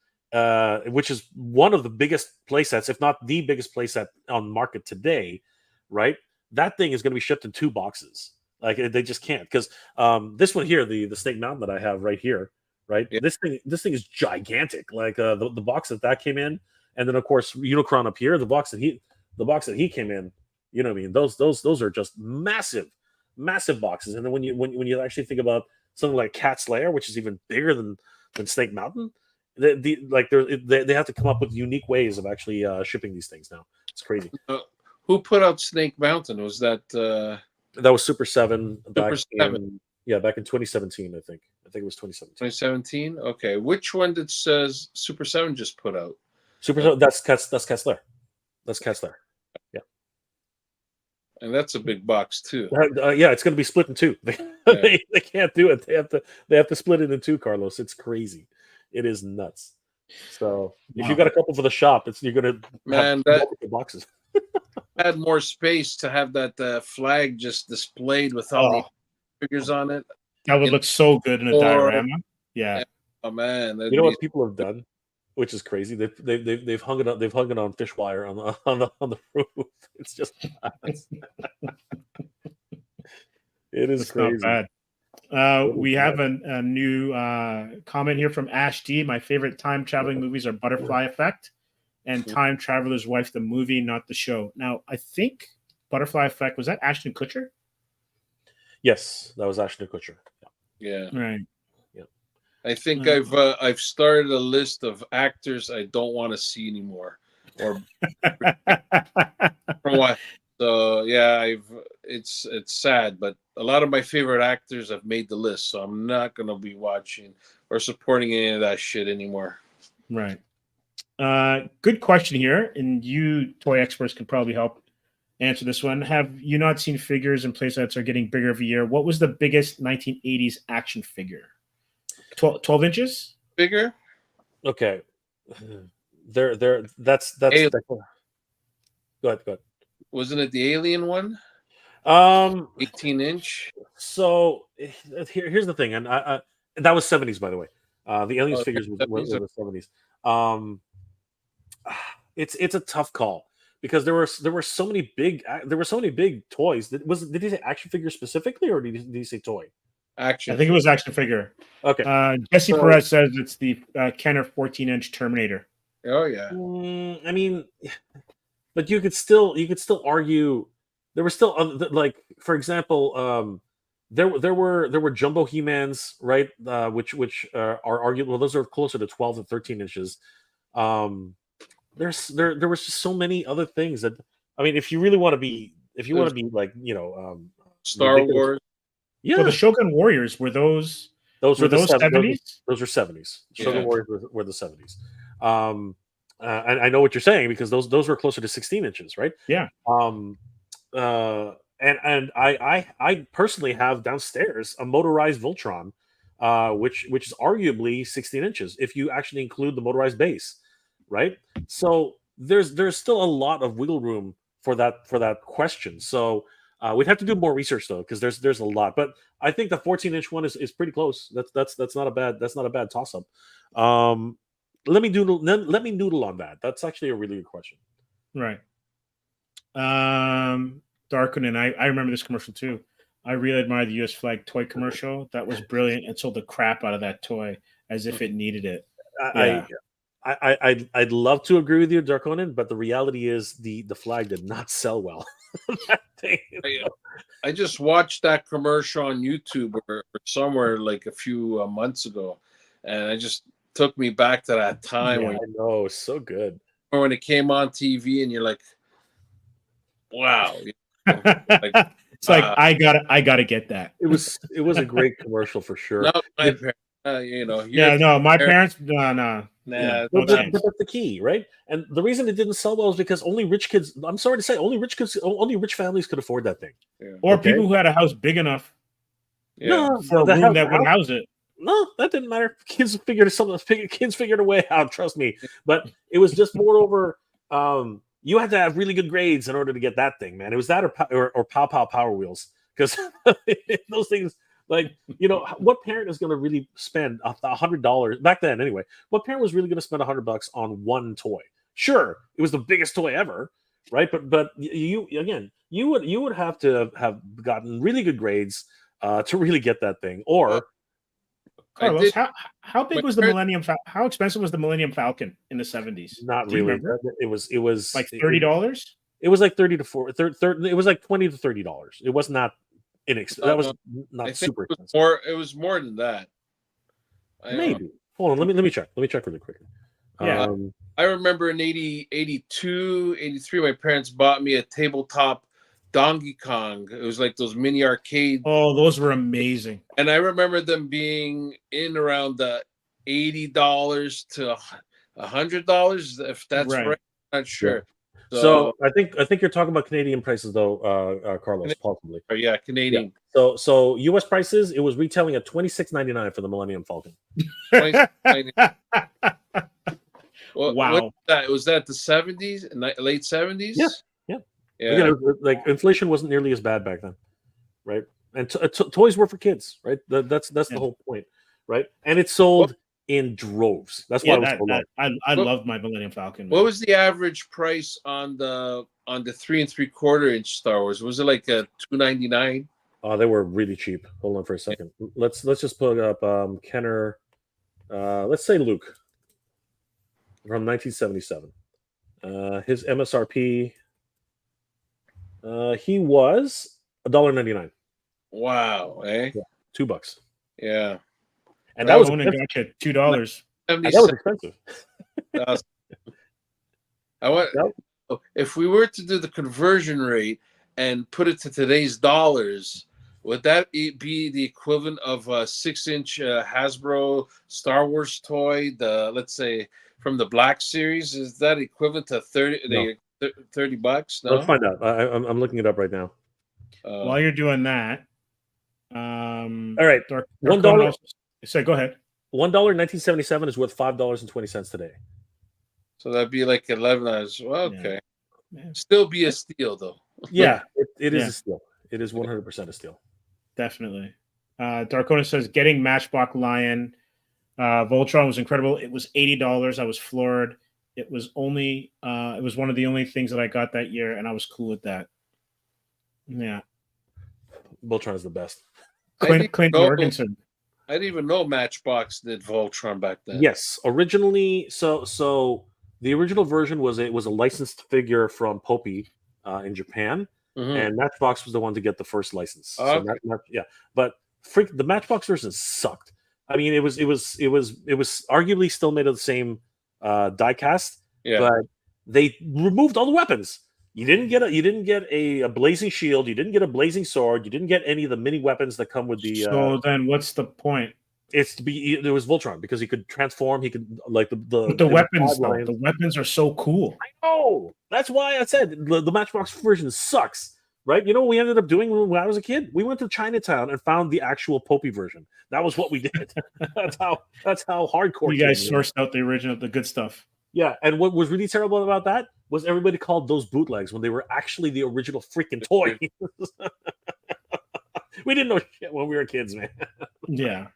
Which is one of the biggest playsets, if not the biggest playset on market today, right? That thing is going to be shipped in 2 boxes. Like they just can't because this one here, the Snake Mountain that I have right here, right? Yeah. This thing is gigantic. Like the box that came in, and then of course Unicron up here, the box that he came in. You know what I mean? Those are just massive boxes. And then when you actually think about something like Cat's Lair, which is even bigger than Snake Mountain. They have to come up with unique ways of actually shipping these things now. It's crazy. Who put out Snake Mountain? Was that that was Super 7 back in 2017, I think. I think it was 2017. 2017? Okay. Which one did Super 7 just put out? Super 7, that's Cat's Lair. That's Cat's Lair. Yeah. And that's a big box too. Yeah, it's going to be split in 2. They can't do it. They have to split it in 2, Carlos. It's crazy. It is nuts. So if you got a couple for the shop, you're gonna have multiple boxes. Add more space to have that flag just displayed with all the figures on it. That would look so good in a diorama. Yeah. Oh man, you know what people have done, which is crazy. They've hung it up. They've hung it on fish wire on the roof. It's just it is crazy. Not bad. We have a new comment here from Ash D. My favorite time traveling movies are Butterfly Effect and Time Traveler's Wife, the movie, not the show. Now, I think Butterfly Effect, was that Ashton Kutcher? Yes, that was Ashton Kutcher. Yeah. Right. Yeah. I think I've started a list of actors I don't want to see anymore. Or from what? So yeah, it's sad, but a lot of my favorite actors have made the list, so I'm not gonna be watching or supporting any of that shit anymore. Right. Good question here, and you toy experts can probably help answer this one. Have you not seen figures and playsets are getting bigger every year? What was the biggest 1980s action figure? 12 inches? Bigger? Okay. That's Alien. go ahead. Wasn't it the Alien one? Um 18-inch? so here's the thing, and I that was 70s, by the way. The aliens Oh, figures were 70s? the 70s. Um it's a tough call because there were so many big toys. Did he say action figure specifically, or did he say toy? Action. I think it was action figure. Okay. Jesse So- Perez says it's the Kenner 14-inch Terminator. Oh yeah. I mean, but you could still argue there were still other, like, for example, there were jumbo He-Mans, right? Which are arguable. Well, those are closer to 12 and 13 inches. There was just so many other things that, I mean, if you really want to be like, Star ridiculous- Wars. yeah, Well, the Shogun Warriors were those those were were the those 70s. 70s? Those were 70s. Shogun Yeah. Warriors were the 70s. I know what you're saying, because those were closer to 16 inches, right? Yeah. And I personally have downstairs a motorized Voltron, which is arguably 16 inches if you actually include the motorized base, right? So there's still a lot of wiggle room for that question. So we'd have to do more research, though, because there's a lot. But I think the 14-inch one is pretty close. That's not a bad toss up. Let me noodle on that. That's actually a really good question. Right. Darkwing, I remember this commercial too. I really admire the US flag toy commercial. That was brilliant, and sold the crap out of that toy as if it needed it. Yeah. I'd love to agree with you, Darkonin, but the reality is the flag did not sell well. That thing. I just watched that commercial on YouTube or somewhere like a few months ago, and it just took me back to that time I know, so good. when it came on TV, and you're like, "Wow!" It's like I gotta get that. It was a great commercial for sure. No, my parents, Yeah, no, my parents, no. Nah, Yeah, But no chance. that's the key, right? And the reason it didn't sell well is because only rich kids. I'm sorry to say, only rich families could afford that thing. Or Okay. people who had a house big enough No, for a room that would house it. No, that didn't matter. Kids figured a way out. Trust me. But it was just moreover, you had to have really good grades in order to get that thing, man. It was that or Pow Pow Power Wheels, because those things. Like, what parent is going to really spend $100 back then? Anyway, what parent was really going to spend $100 on one toy? Sure, it was the biggest toy ever, right? But you would have to have gotten really good grades to really get that thing. Or Carlos, how big was the Millennium? How expensive was the Millennium Falcon in the 70s? not Do you really. remember? It was Like $30. It was like $30 to $40. It was like $20 to $30. It was not inexpensive. That was not super expensive. It was more than that. Maybe. Hold on. Let me check. Let me check really quickly. Yeah. I remember in 82, 83, my parents bought me a tabletop Donkey Kong. It was like those mini arcade. Oh, those were amazing. And I remember them being in around the $80 to $100, if that's right. I'm not sure. Yeah. So I think you're talking about Canadian prices, though, Carlos, possibly. Yeah, Canadian. Yeah. So U.S. prices, it was retailing at $26.99 for the Millennium Falcon. Wow. Was that the 70s, late 70s? Yeah. Again, like, inflation wasn't nearly as bad back then, right? And toys were for kids, right? That's the whole point, right? And it sold in droves. That's why I loved my Millennium Falcon. What was the average price on the 3 3/4 inch Star Wars? Was it like a $2.99? Oh, they were really cheap. Hold on for a second. Let's just put up Kenner. Let's say Luke from 1977. His MSRP. He was $1.99. Wow, eh? Yeah, $2. Yeah. And that was got you $2. that was expensive. If we were to do the conversion rate, and put it to today's dollars, would that be the equivalent of a 6-inch Hasbro Star Wars toy? Let's say from the Black Series, is that equivalent to $30? No. Let's find out. I'm looking it up right now. While you're doing that, all right, $1. So go ahead. $1 in 1977 is worth $5.20 today. So that'd be like $11. Well, okay. Yeah. Still be a steal, though. Yeah, it is a steal. It is 100% a steal. Definitely. Darkona says getting Matchbox Lion Voltron was incredible. It was $80. I was floored. It was only it was one of the only things that I got that year, and I was cool with that. Yeah. Voltron is the best. Clint Jorgensen. I didn't even know Matchbox did Voltron back then. Yes, originally, so the original version was a licensed figure from Popey in Japan, and Matchbox was the one to get the first license. Okay. So but the Matchbox version sucked. I mean, it was arguably still made of the same die cast, but they removed all the weapons. You didn't get a blazing shield. You didn't get a blazing sword. You didn't get any of the mini weapons that come with the. So then, what's the point? There was Voltron because he could transform. He could like the weapons. Though, the weapons are so cool. I know. That's why I said the Matchbox version sucks. Right? You know what we ended up doing when I was a kid? We went to Chinatown and found the actual Popey version. That was what we did. That's how hardcore. You guys sourced out the original, the good stuff. Yeah, and what was really terrible about that was everybody called those bootlegs when they were actually the original freaking toy. We didn't know shit when we were kids, man. Yeah,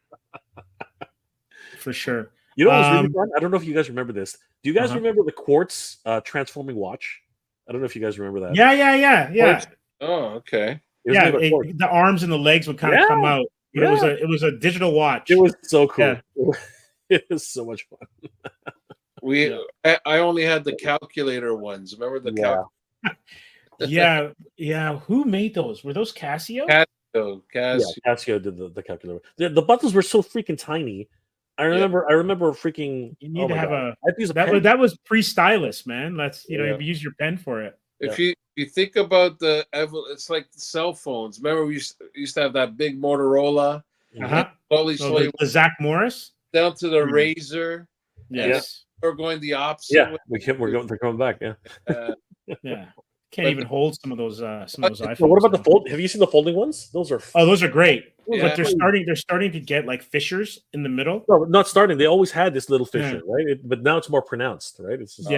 for sure. You know what was really fun? I don't know if you guys remember this. Do you guys remember the quartz transforming watch? I don't know if you guys remember that. Yeah. Oh, okay. The arms and the legs would kind of come out. Yeah. It was a digital watch. It was so cool. Yeah. It was so much fun. I only had the calculator ones. Remember the calculator? Yeah. Who made those? Were those Casio? Casio. Yeah, Casio did the calculator. The buttons were so freaking tiny. I remember freaking. You need to have that was pre-stylus, man. You use your pen for it. If you think about it's like the cell phones. Remember we used to have that big Motorola. The Zach Morris down to the Razor. Yes. We're going the opposite. Yeah, they're coming back. Yeah. Can't even hold some of those iPhones. What about the fold? Have you seen the folding ones? Those are those are great. But they're starting to get like fissures in the middle. No, not starting. They always had this little fissure, right? But now it's more pronounced, right? It's just,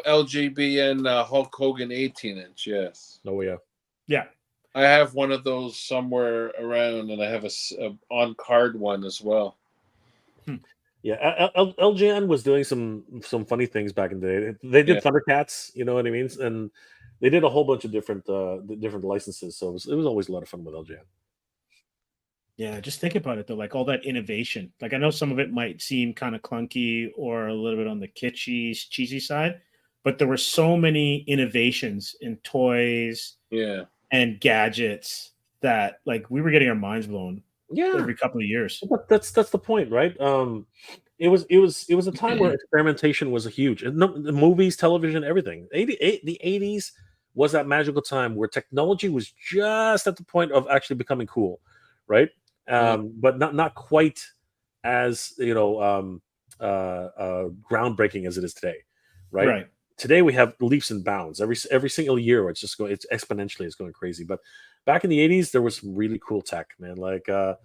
LGB and Hulk Hogan 18-inch. Yes. Oh yeah. Yeah. I have one of those somewhere around, and I have a on card one as well. Yeah, LJN was doing some funny things back in the day. They did Thundercats, you know what I mean, and they did a whole bunch of different licenses. So it was always a lot of fun with LJN. Yeah, just think about it though, like all that innovation. Like I know some of it might seem kind of clunky or a little bit on the kitschy, cheesy side, but there were so many innovations in toys, and gadgets that like we were getting our minds blown. Yeah, every couple of years. But that's the point, right? It was a time where experimentation was a huge. The movies, television, everything. The 80s was that magical time where technology was just at the point of actually becoming cool, right? But not quite as groundbreaking as it is today, right? Right. Today we have leaps and bounds every single year. It's exponentially. It's going crazy. But back in the 80s, there was some really cool tech, man. Like, do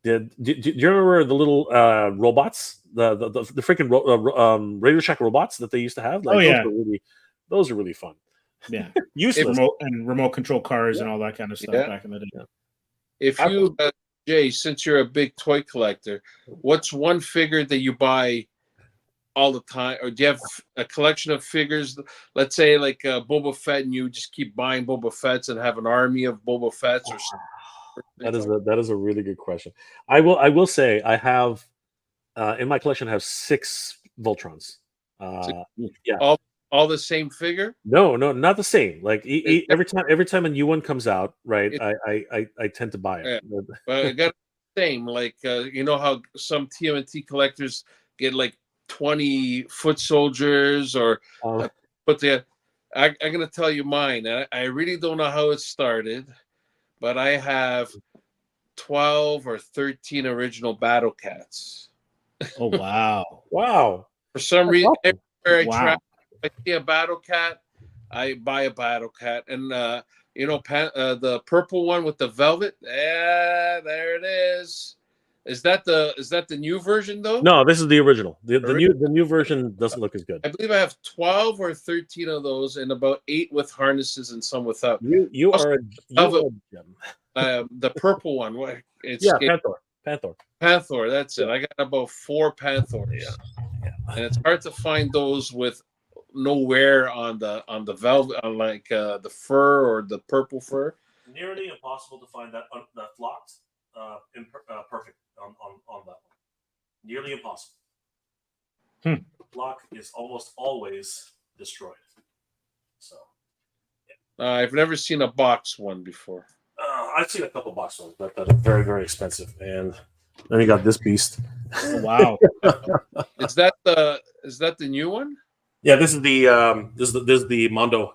you remember the little robots, the freaking Radio Shack robots that they used to have? Like, those are really fun. Yeah, useless remote control cars and all that kind of stuff back in the day. If you, Jay, since you're a big toy collector, what's one figure that you buy all the time, or do you have a collection of figures? Let's say like Boba Fett, and you just keep buying Boba Fett's and have an army of Boba Fett's, or something. That is a really good question. I will say I have in my collection I have 6 Voltrons. All the same figure? No, not the same. Like every time a new one comes out, right? I tend to buy it. Yeah. But I got the same. Like you know how some TMNT collectors get like 20 foot soldiers, or but I'm gonna tell you mine. I really don't know how it started, but I have 12 or 13 original Battle Cats. Oh wow, Wow. For some That's reason, awesome. everywhere I wow. travel, I see a Battle Cat, I buy a Battle Cat, and the purple one with the velvet. Yeah, there it is. Is that the new version though? No, this is the original. The new version doesn't look as good. I believe I have 12 or 13 of those, and about 8 with harnesses and some without. You Also, are a gem. The purple one. It's Panther. That's it. I got about 4 Panthers. Yeah. And it's hard to find those with no wear on the velvet, on like the fur or the purple fur. Nearly impossible to find that flocked perfect on that one. Nearly impossible. Flock is almost always destroyed. So I've never seen a box one before. I've seen a couple box ones, but that are very, very expensive. And then you got this beast. Oh, wow. Is that the new one? Yeah, this is the Mondo.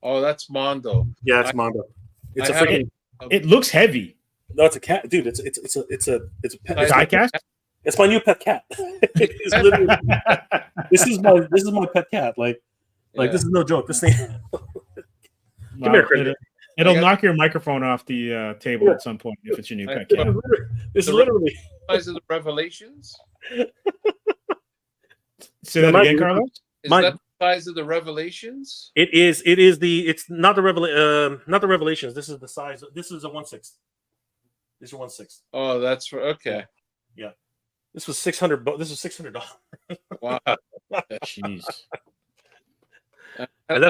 Oh, that's Mondo. Yeah, it's Mondo. It's I a freaking. It looks heavy. No, it's a cat, dude. It's a pet. It's Die cast? It's my new pet cat. It's literally, this is my pet cat. Like this is no joke. This thing. Wow. Here, Chris. It'll knock your microphone off the table at some point if it's your new pet cat. It's literally Size of the Revelations. Say that again, Carlos. Is that the size of the Revelations? It is. It's not the Revelations. This is the size. This is a 1/6. These are 1/6. Oh, that's okay. Yeah. This was $600. This was $600. Wow. Jeez. And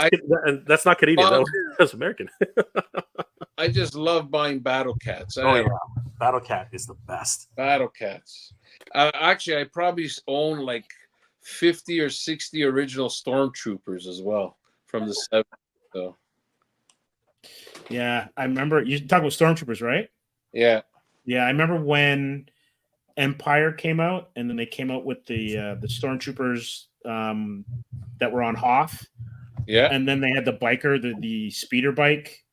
that's not Canadian. That's American. I just love buying Battle Cats. Yeah. Battle Cat is the best. Battle Cats. Actually, I probably own like 50 or 60 original Stormtroopers as well from the 70s. So. Yeah, I remember you talk about Stormtroopers, right? Yeah. Yeah, I remember when Empire came out, and then they came out with the Stormtroopers that were on Hoth. Yeah. And then they had the biker, the speeder bike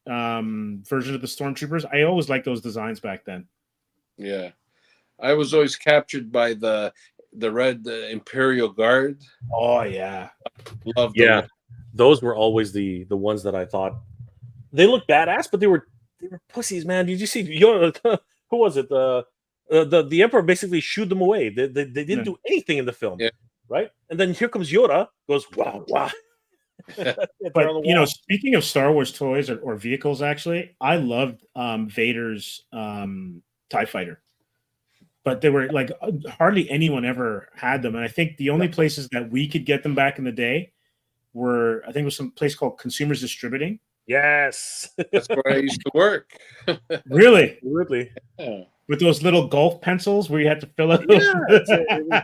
version of the Stormtroopers. I always liked those designs back then. Yeah. I was always captured by the red Imperial Guard. Oh yeah. Loved Yeah. them. Those were always the ones that I thought they looked badass, but they were pussies, man. Did you see Yoda? Who was it? The Emperor basically shooed them away. They didn't do anything in the film. Yeah. Right? And then here comes Yoda, goes, wow. But speaking of Star Wars toys or vehicles, actually, I loved Vader's TIE Fighter. But they were like hardly anyone ever had them. And I think the only places that we could get them back in the day were, I think it was some place called Consumers Distributing. Yes. That's where I used to work. Really? Absolutely. Yeah. With those little golf pencils where you had to fill out. Yeah.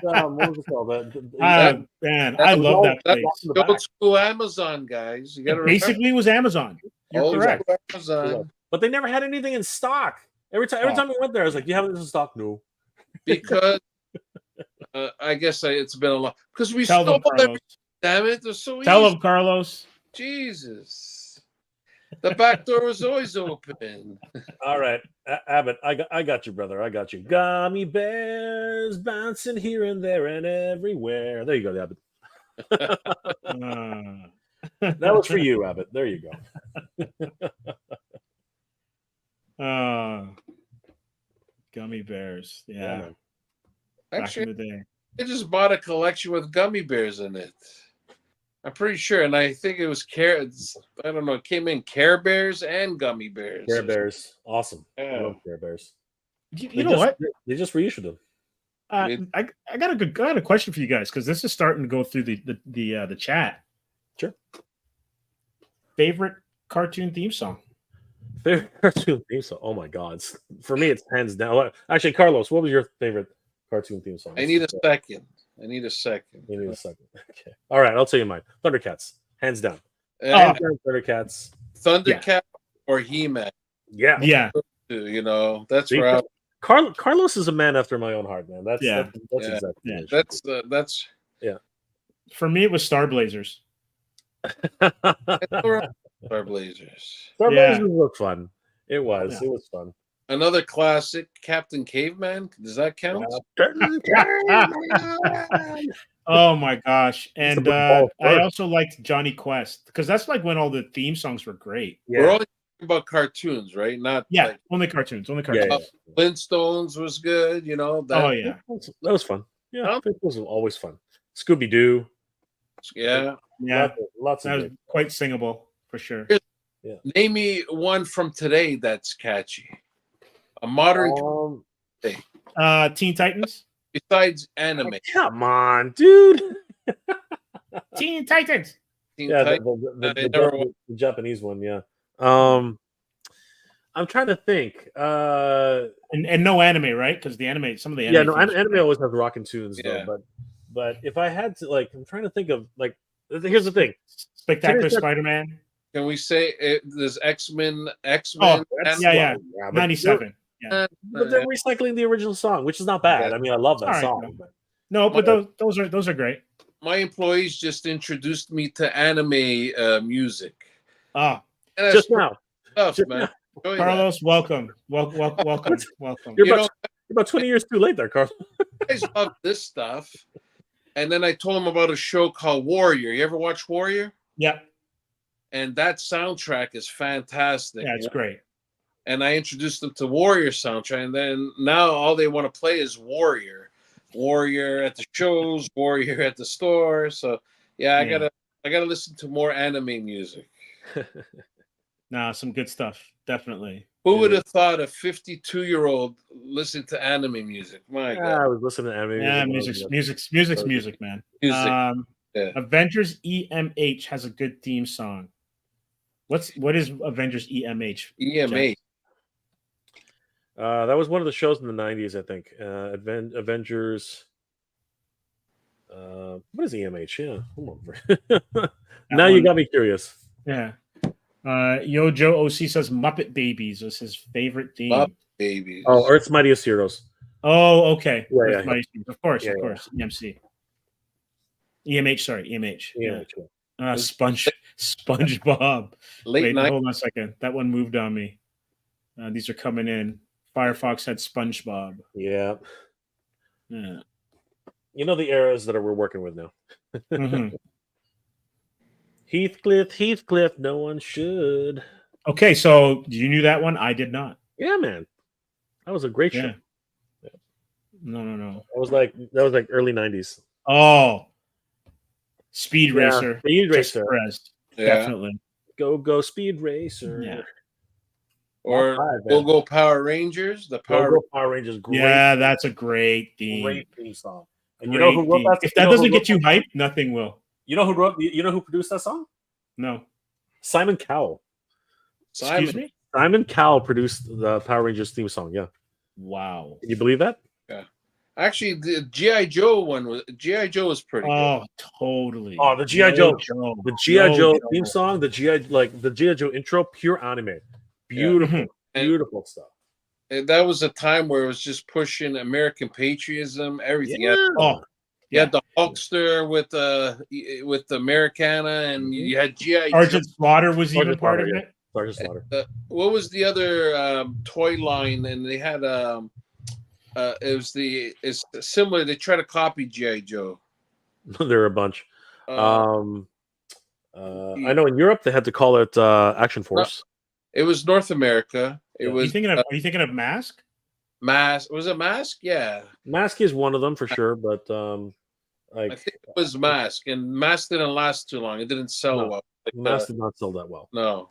What was it called? Man, I love that place. Old school Amazon, guys. You got to basically was Amazon. You're correct. Amazon. But they never had anything in stock. Every time we went there, I was like, "Do you have this in stock?" No. Because I guess it's been a lot. Because we Tell them, stole them. Carlos. Damn it! They're so Tell easy. them, Carlos. Jesus. The back door was always open. All right, Abbott, I got you, brother. I got you. Gummy bears bouncing here and there and everywhere. There you go, Abbott. That was for you, Abbott. There you go. Gummy bears. Yeah. Actually, back in the day. I just bought a collection with gummy bears in it. I'm pretty sure, and I think it was I don't know. It came in Care Bears and Gummy Bears. Care Bears, awesome. Yeah. I love Care Bears. You know what? They just reissued them. I got a question for you guys because this is starting to go through the chat. Sure. Favorite cartoon theme song. Favorite cartoon theme song. Oh my God! For me, it's hands down. Actually, Carlos, what was your favorite cartoon theme song? I need a second. You need a second. Okay. All right, I'll tell you mine. Thundercats, hands down. Thundercats. Thundercat or He-Man. Yeah. Yeah. That's where Carlos is a man after my own heart, man. That's exactly it. That's For me, it was Star Blazers. Star Blazers. Star Yeah. Blazers looked fun. It was. Yeah. It was fun. Another classic, Captain Caveman. Does that count? Oh my gosh. Used to And put balls I first. also liked Johnny Quest because that's like when all the theme songs were great. We're Yeah. only talking about cartoons, right? Not Yeah, like only cartoons. Only Yeah, cartoons. Flintstones was good. You know that. Oh yeah. That was fun. Yeah, Huh? it was always fun. Scooby Doo. Yeah. Yeah. Lots That of was good. quite singable for sure. Name me one from today that's catchy. A modern Teen Titans. besides anime. Come on, dude. Teen Titans. Teen Yeah, Titans. the Japanese one. Yeah. I'm trying to think. And no anime, right? Because the anime, some of the Yeah, anime. no, themes were anime great. always has rockin' tunes Yeah. though. But if I had to, like, I'm trying to think of, like, here's the thing. Spectacular Today's- Spider-Man. Can we say there's X-Men? Oh, and- yeah. but 97. Yeah. But they're recycling the original song, which is not bad. Yeah. I mean, I love that All right, song. though. But No, but those are great. My employees just introduced me to anime music. Ah, And just that's now, tough, just man. now. Enjoy that. Carlos, welcome. Welcome. You're You about, you're about 20 years too late there, Carl. guys love this stuff. And then I told them about a show called Warrior. You ever watch Warrior? Yeah. And that soundtrack is fantastic. Yeah, it's great. And I introduced them to Warrior soundtrack. And then now all they want to play is Warrior. Warrior at the shows, Warrior at the store. So yeah, I gotta listen to more anime music. Nah, some good stuff. Definitely. Who would have thought a 52-year-old listened to anime music? My Yeah, God. I was listening to anime. Yeah, when I was music's music, man. Music. Yeah. Avengers EMH has a good theme song. What is Avengers EMH? EMA. That was one of the shows in the 90s, I think. Avengers. What is EMH? Yeah, hold on. Now you got me curious. Yeah. Yojo OC says Muppet Babies was his favorite theme. Muppet Babies. Oh, Earth's Mightiest Heroes. Oh, okay. Yeah, Earth yeah. Mighty Heroes. Of course, Yeah, of course. EMC. EMH, sorry, EMH. Yeah. Yeah. SpongeBob. Late Wait, night. hold on a second. That one moved on me. These are coming in. Firefox had SpongeBob. Yeah. Yeah. You know the eras that we're working with now. Mhm. Heathcliff, no one should. Okay, so you knew that one? I did not. Yeah, man. That was a great show. Yeah. No. That was like early 90s. Oh, Speed Yeah, Racer. Speed Jessica Racer. Perez. Yeah. Definitely. Go Speed Racer. Yeah. Or Go Power Rangers. The Go Power Rangers. Great. Yeah, that's a great theme. Great theme song. And Great you know who wrote theme. that? If that doesn't get you hyped, nothing will. You know who wrote? You know who produced that song? No. Simon Cowell. Excuse me? Simon Cowell produced the Power Rangers theme song. Yeah. Wow. Can you believe that? Actually, the G.I. Joe was pretty good. Oh, totally. Oh, the G.I. Joe. The G.I. Yo, Joe Joe. theme song, the G.I. Joe intro, pure anime. Beautiful, Mhm. beautiful stuff. And that was a time where it was just pushing American patriotism, everything. Yeah. Oh, You had the Hulkster with the Americana, and you had G.I. Sergeant Slaughter was Sergeant even part of Slaughter, it. Sergeant Slaughter. What was the other toy line? And they had it's similar. They try to copy G.I. Joe. There are a bunch. Uh, I know in Europe they had to call it Action Force. It was North America. It Yeah. was. Are you thinking of Mask? Mask? Was it Mask? Yeah, Mask is one of them for sure, but I think it was Mask, and Mask didn't last too long. It didn't sell No. well. Mask did not sell that well. No.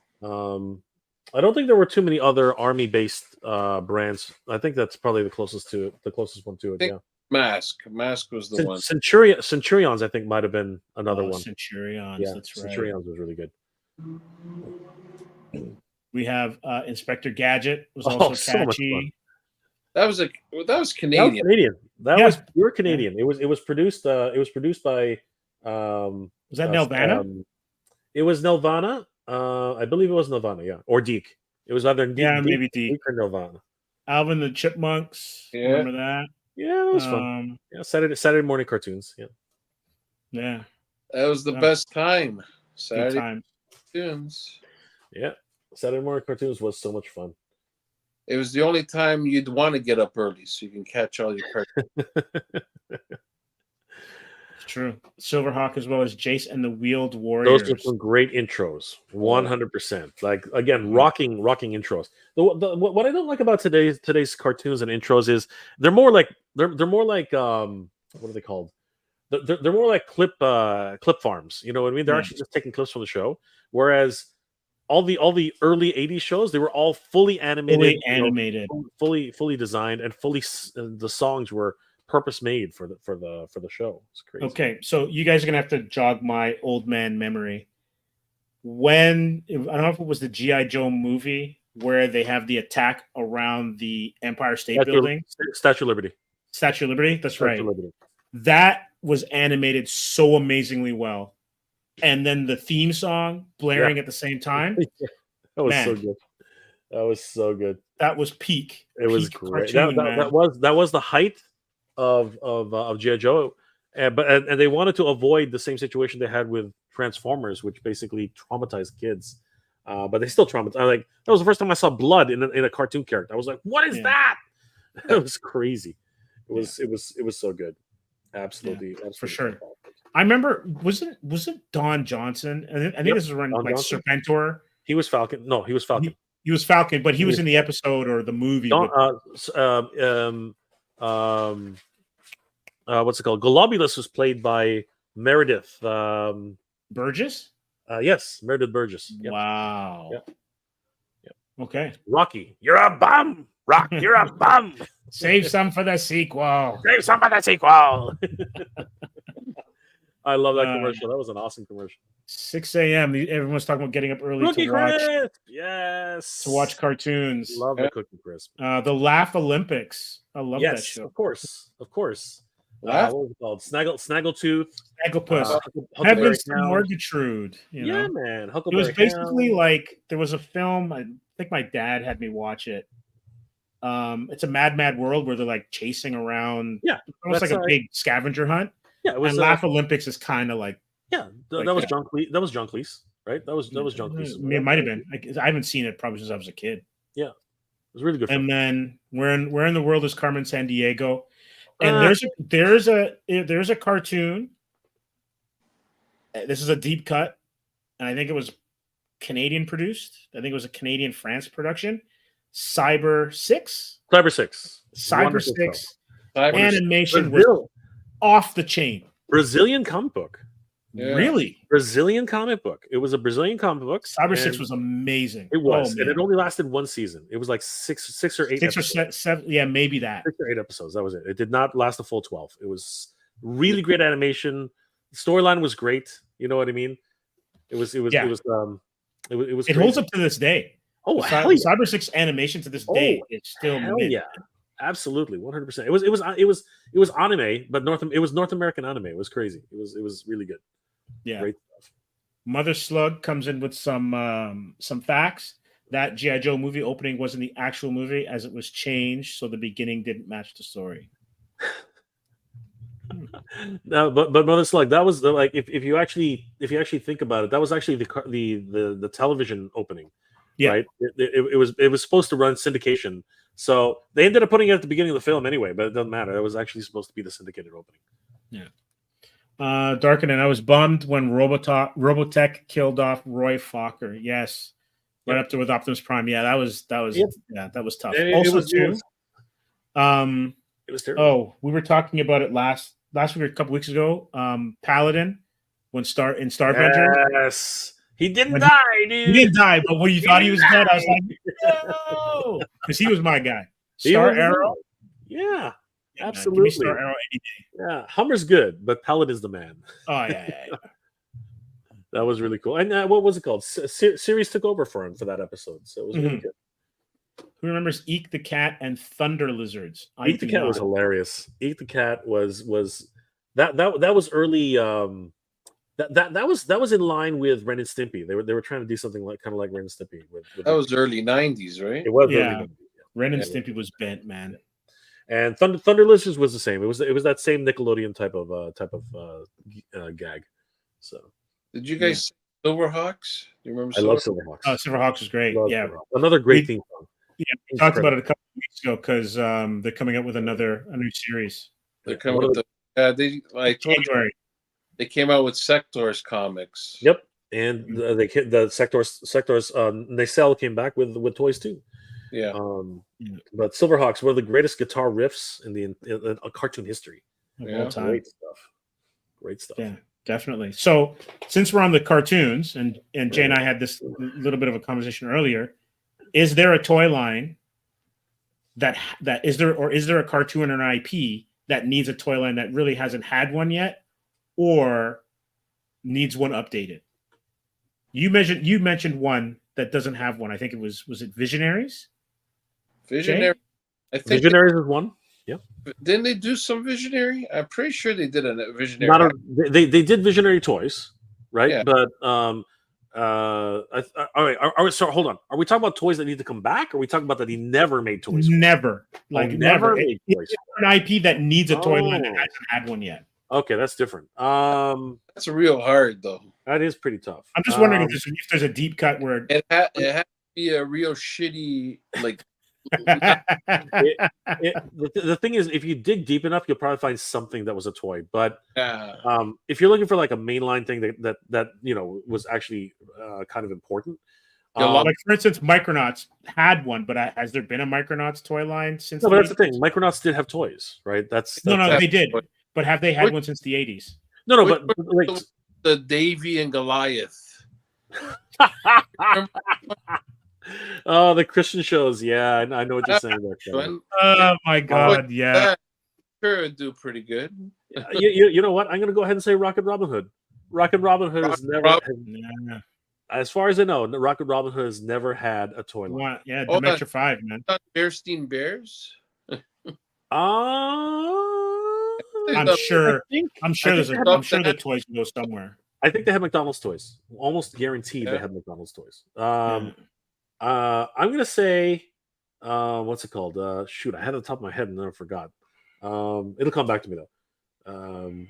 I don't think there were too many other army-based brands. I think that's probably the closest one to it. think Yeah. Mask was the one. Centurions, I think, might have been another one. Centurions. Yeah, That's right. Centurions was really good. We have Inspector Gadget was also so much catchy. That was Canadian. That was Canadian. That Yeah. was pure Canadian. It was produced by Was that Nelvana? It was Nelvana. I believe it was Nelvana, yeah. Or Deke. It was either maybe Deke. or Nelvana. Alvin the Chipmunks. Yeah. Remember that? Yeah, that was fun. Yeah, Saturday morning cartoons. Yeah. Yeah. That was the Yeah. best time. Saturday time. cartoons. Yeah, Saturday morning cartoons was so much fun. It was the only time you'd want to get up early so you can catch all your cartoons. It's true. Silverhawk as well as Jace and the Wheeled Those Warriors. were some great intros, 100%. Like again, Mhm. rocking intros. What I don't like about today's cartoons and intros is they're more like what are they called? They're more like clip farms. You know what I mean? They're Yeah. actually just taking clips from the show. Whereas all the early '80s shows, they were all fully animated, fully designed, and the songs were purpose made for the show. It's crazy. Okay, so you guys are gonna have to jog my old man memory. When I don't know if it was the G.I. Joe movie where they have the attack around the Empire State Building, Statue of Liberty. Statue of Liberty. That's Statue right. of Liberty. That was animated so amazingly well, and then the theme song blaring at the same time. That was so Man. good. That was so good. That was peak. It was Peak great. cartoon, That was the height of G.I. Joe, and they wanted to avoid the same situation they had with Transformers, which basically traumatized kids. But they still traumatized. Like that was the first time I saw blood in a cartoon character. I was like, "What is that?" It was crazy. It was so good. Absolutely, for sure. Fantastic. I remember was it Don Johnson? I think this is around like Johnson? Serpentor. He was Falcon. No, he was Falcon. He was Falcon, but he was in the episode or the movie. What's it called? Globulus was played by Meredith Burgess. Yes, Meredith Burgess. Yep. Wow. Yep. Okay. Rocky, you're a bum. Rock, you're a bum. Save some for the sequel. Save some for the sequel. I love that commercial. That was an awesome commercial. 6 a.m. Everyone's talking about getting up early Cookie to watch. Crisp. Yes. To watch cartoons. Love the Cookie Crisp. The Laugh Olympics. I love that show. Of course. Laugh? What was it called? Snaggletooth. Snagglepuss. Heavens to Morgatrude. Yeah, man. It was basically like there was a film. I think my dad had me watch it. It's a Mad World where they're like chasing around. Yeah, almost like a big scavenger hunt. Yeah, it was. And Laugh Olympics is kind of like. Yeah, that was John Cleese. That was John Cleese, right? That was John Cleese. It might have been. I haven't seen it probably since I was a kid. Yeah, it was really good. And then where in the world is Carmen Sandiego? And there's a cartoon. This is a deep cut, and I think it was Canadian produced. I think it was a Canadian France production. Cyber 6. Animation was off the chain. Brazilian comic book. Yeah. Really? Brazilian comic book. It was a Brazilian comic book. Cyber 6 was amazing. It was. And it only lasted one season. It was like six or eight episodes. Or seven. Yeah, maybe that. 6 or 8 episodes. That was it. It did not last a full 12. It was really great animation. The storyline was great. You know what I mean? It was crazy. It holds up to this day. Oh, hell yeah. Cyber 6 animation to this day is still mint. Yeah. Absolutely, 100%. It was anime, but it was North American anime. It was crazy. It was really good. Yeah, great stuff. Mother Slug comes in with some facts. That G.I. Joe movie opening wasn't the actual movie, as it was changed, so the beginning didn't match the story. No, but Mother Slug, that was like if you actually think about it, that was actually the television opening. Yeah. Right. It was supposed to run syndication. So they ended up putting it at the beginning of the film anyway, but it doesn't matter. It was actually supposed to be the syndicated opening. Yeah. Darken, and I was bummed when Robotech killed off Roy Fokker. Yes. Right up to with Optimus Prime. Yeah, that was tough. It was terrible. Oh, we were talking about it last week or a couple weeks ago. Paladin in Starbender. Yes. He didn't die, dude. He didn't die, but when you thought he was dead, I was like, no, because he was my guy. Star Arrow. Yeah, absolutely. Star Arrow any day. Yeah, Hummer's good, but Paladin's the man. Oh yeah. That was really cool. And what was it called? Series took over for him for that episode, so it was really good. Who remembers Eek the Cat and Thunder Lizards? Eek the Cat was hilarious. Eek the Cat was that was early. That was in line with Ren and Stimpy. They were trying to do something like Ren and Stimpy. That was early '90s, right? It was early `90s. Ren and Stimpy was bent, man. And Thunder Lizards was the same. It was that same Nickelodeon type of gag. So did you guys Silverhawks. Do you remember? I love Silverhawks. Silverhawks is great. Love Yeah, Silverhawks. Another great theme song. yeah. We talked about it a couple of weeks ago because they're coming up with a new series. They're coming with January. They came out with Sectors comics. Yep, and the Sectors Nacelle came back with toys too. Yeah. But Silverhawks were the greatest guitar riffs in cartoon history. All time. Great stuff. Yeah, definitely. So since we're on the cartoons, and Jay and I had this little bit of a conversation earlier, is there a toy line that is there a cartoon or an IP that needs a toy line that really hasn't had one yet, or needs one updated? You mentioned one that doesn't have one. I think it was it Visionaries? Visionary. Jay? I think Visionaries is one. Yeah. Didn't they do some Visionary? I'm pretty sure they did a Visionary. They did Visionary toys, right? Yeah. But all right. So hold on. Are we talking about toys that need to come back? Or are we talking about that he never made toys? Never, never. Made toys. It's an IP that needs a toy line that hasn't had one yet. Okay, that's different. That's real hard though. That is pretty tough. I'm just wondering if there's a deep cut where it had to be a real shitty like. The thing is, if you dig deep enough, you'll probably find something that was a toy. But if you're looking for like a mainline thing that was actually kind of important, like for instance, Micronauts had one, but has there been a Micronauts toy line since? No, but that's the thing. Micronauts did have toys, right? No, they did. But have they had one since the 80s? No, but like the Davy and Goliath. Oh, the Christian shows. Yeah, I know what you're saying there. Oh my God, yeah. Sure, would do pretty good. You know what? I'm going to go ahead and say Rocket Robin Hood. Rocket Robin Hood has never, as far as I know, Rocket Robin Hood has never had a toy line. Yeah, Dimension 5, man. Bearstein Bears. I'm sure the toys go somewhere. I think they have McDonald's toys. Almost guaranteed they have McDonald's toys. I'm gonna say, what's it called? Shoot, I had it on the top of my head and then I forgot. It'll come back to me though.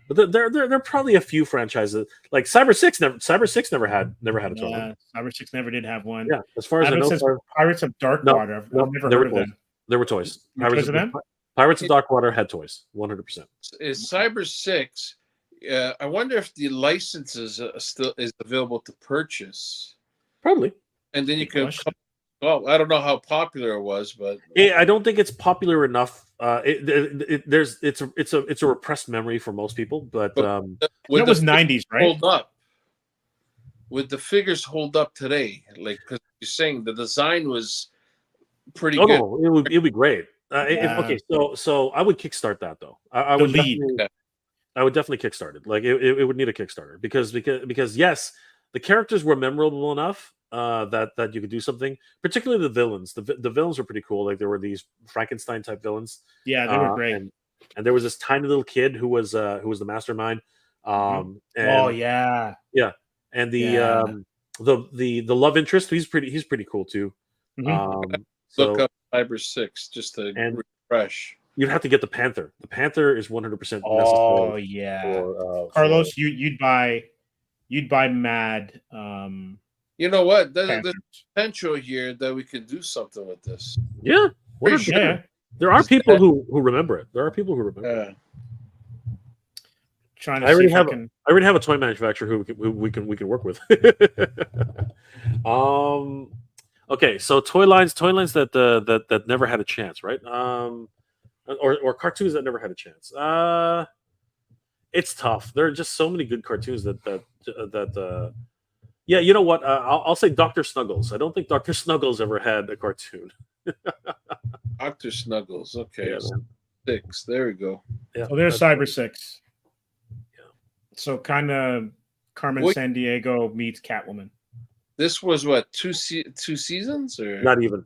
But there are probably a few franchises like Cyber Six never had a toy. Yeah, Cyber 6 never did have one. Yeah, as far as I know, Pirates of Darkwater. I've never heard of them. There were toys. Pirates of Darkwater had toys. 100%. Is Cyber 6? I wonder if the licenses still is available to purchase. Probably. And then you can. Well, I don't know how popular it was, but I don't think it's popular enough. It's a repressed memory for most people, but it was 90s, right? Hold up. Would the figures hold up today? Like, because you're saying the design was pretty good. No, it would be great. Okay, so I would kickstart that though. I would definitely kickstart it. Like it would need a Kickstarter because yes, the characters were memorable enough that you could do something. Particularly the villains. The villains were pretty cool. Like there were these Frankenstein type villains. Yeah, they were great. And there was this tiny little kid who was the mastermind. And the love interest. He's pretty cool too. Look up Cyber 6 just to refresh. You'd have to get the Panther. The Panther is 100% necessary. Oh yeah, Carlos, you'd buy Mad. You know what? There's potential here that we could do something with this. Yeah, there are people who remember it. There are people who remember it. Trying to I already have a toy manufacturer who we can work with. Okay, so toy lines that never had a chance, right? Or cartoons that never had a chance. It's tough. There are just so many good cartoons that yeah, you know what? I'll say Dr. Snuggles. I don't think Dr. Snuggles ever had a cartoon. Dr. Snuggles. Okay, yeah, 6. There we go. Yeah, so there's Cyber 6. Yeah. So kind of Carmen Sandiego meets Catwoman. This was what, two seasons or not even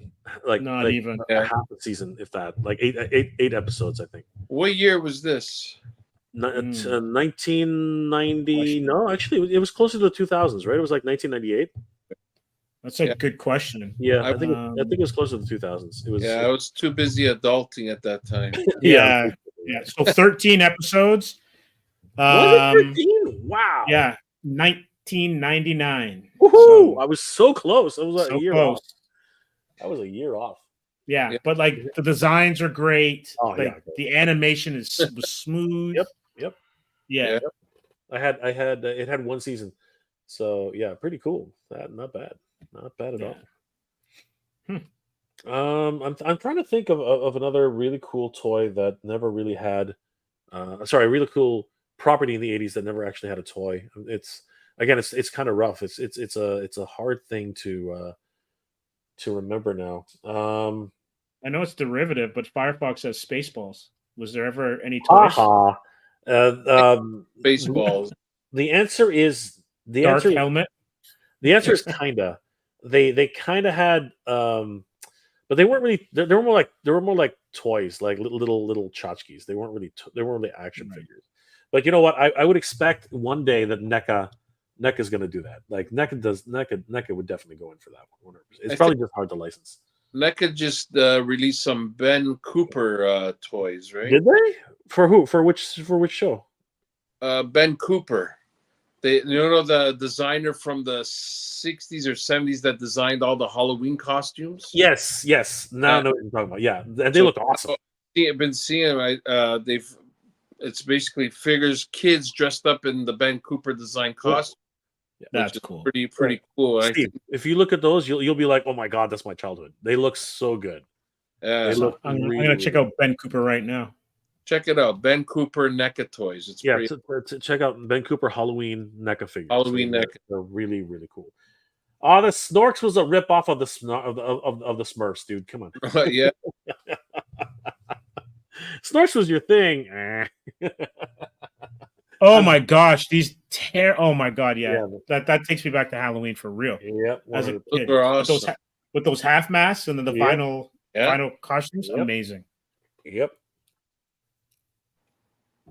even half a season, if that, like eight episodes, I think. What year was this? 1990. No, actually, it was closer to the 2000s, right? It was like 1998. That's a good question. Yeah, I think it was closer to the 2000s. It was. Yeah, I was too busy adulting at that time. yeah. So 13 episodes. 13? Wow. Yeah, 19 1999. Woohoo! So, I was so close. I was a so year close. off. I was a year off. Yeah, Yeah. but like the designs are great. Oh, like yeah. the animation was smooth. Yep. Yeah. Yeah. I had it had one season, so yeah, pretty cool. Not bad, not bad at Yeah. all. I'm trying to think of another really cool toy that never really had. Sorry, a really cool property in the '80s that never actually had a toy. It's again, it's kind of rough. It's a hard thing to remember now. I know it's derivative, but Firefox has Spaceballs. Was there ever any toys? Haha. Baseballs. The answer is the Dark answer. helmet. The answer is kinda. They kind of had, but they weren't really. They were more like toys, like little tchotchkes. They weren't really they weren't really action Right. figures. But you know what? I would expect one day that NECA's going to do that. Like NECA would definitely go in for that one. 100%. It's I probably just hard to license. NECA just released some Ben Cooper toys, right? Did they? For who? For which show? Ben Cooper. The designer from the 60s or 70s that designed all the Halloween costumes? Yes. Now I know what you're talking about. Yeah, and they look awesome. I've been seeing it's basically figures kids dressed up in the Ben Cooper design costume. That's which is cool. Pretty cool. I Steve, think, if you look at those, you'll be like, oh my god, that's my childhood. They look so good. They So look I'm really, gonna check really out Ben Cooper right now. check it out. Ben Cooper NECA toys. It's Yeah, pretty to check out Ben Cooper Halloween NECA figures. Halloween NECA. They're really, really cool. Oh, the Snorks was a rip off of the of the Smurfs, dude. Come on. Yeah. Snorks was your thing. Eh. Oh my gosh, oh my god, yeah. Yeah. That takes me back to Halloween for real. Yep. As a 100%. Those kid. were awesome. With those half masks and then the Yep. final costumes, Yep. amazing. Yep.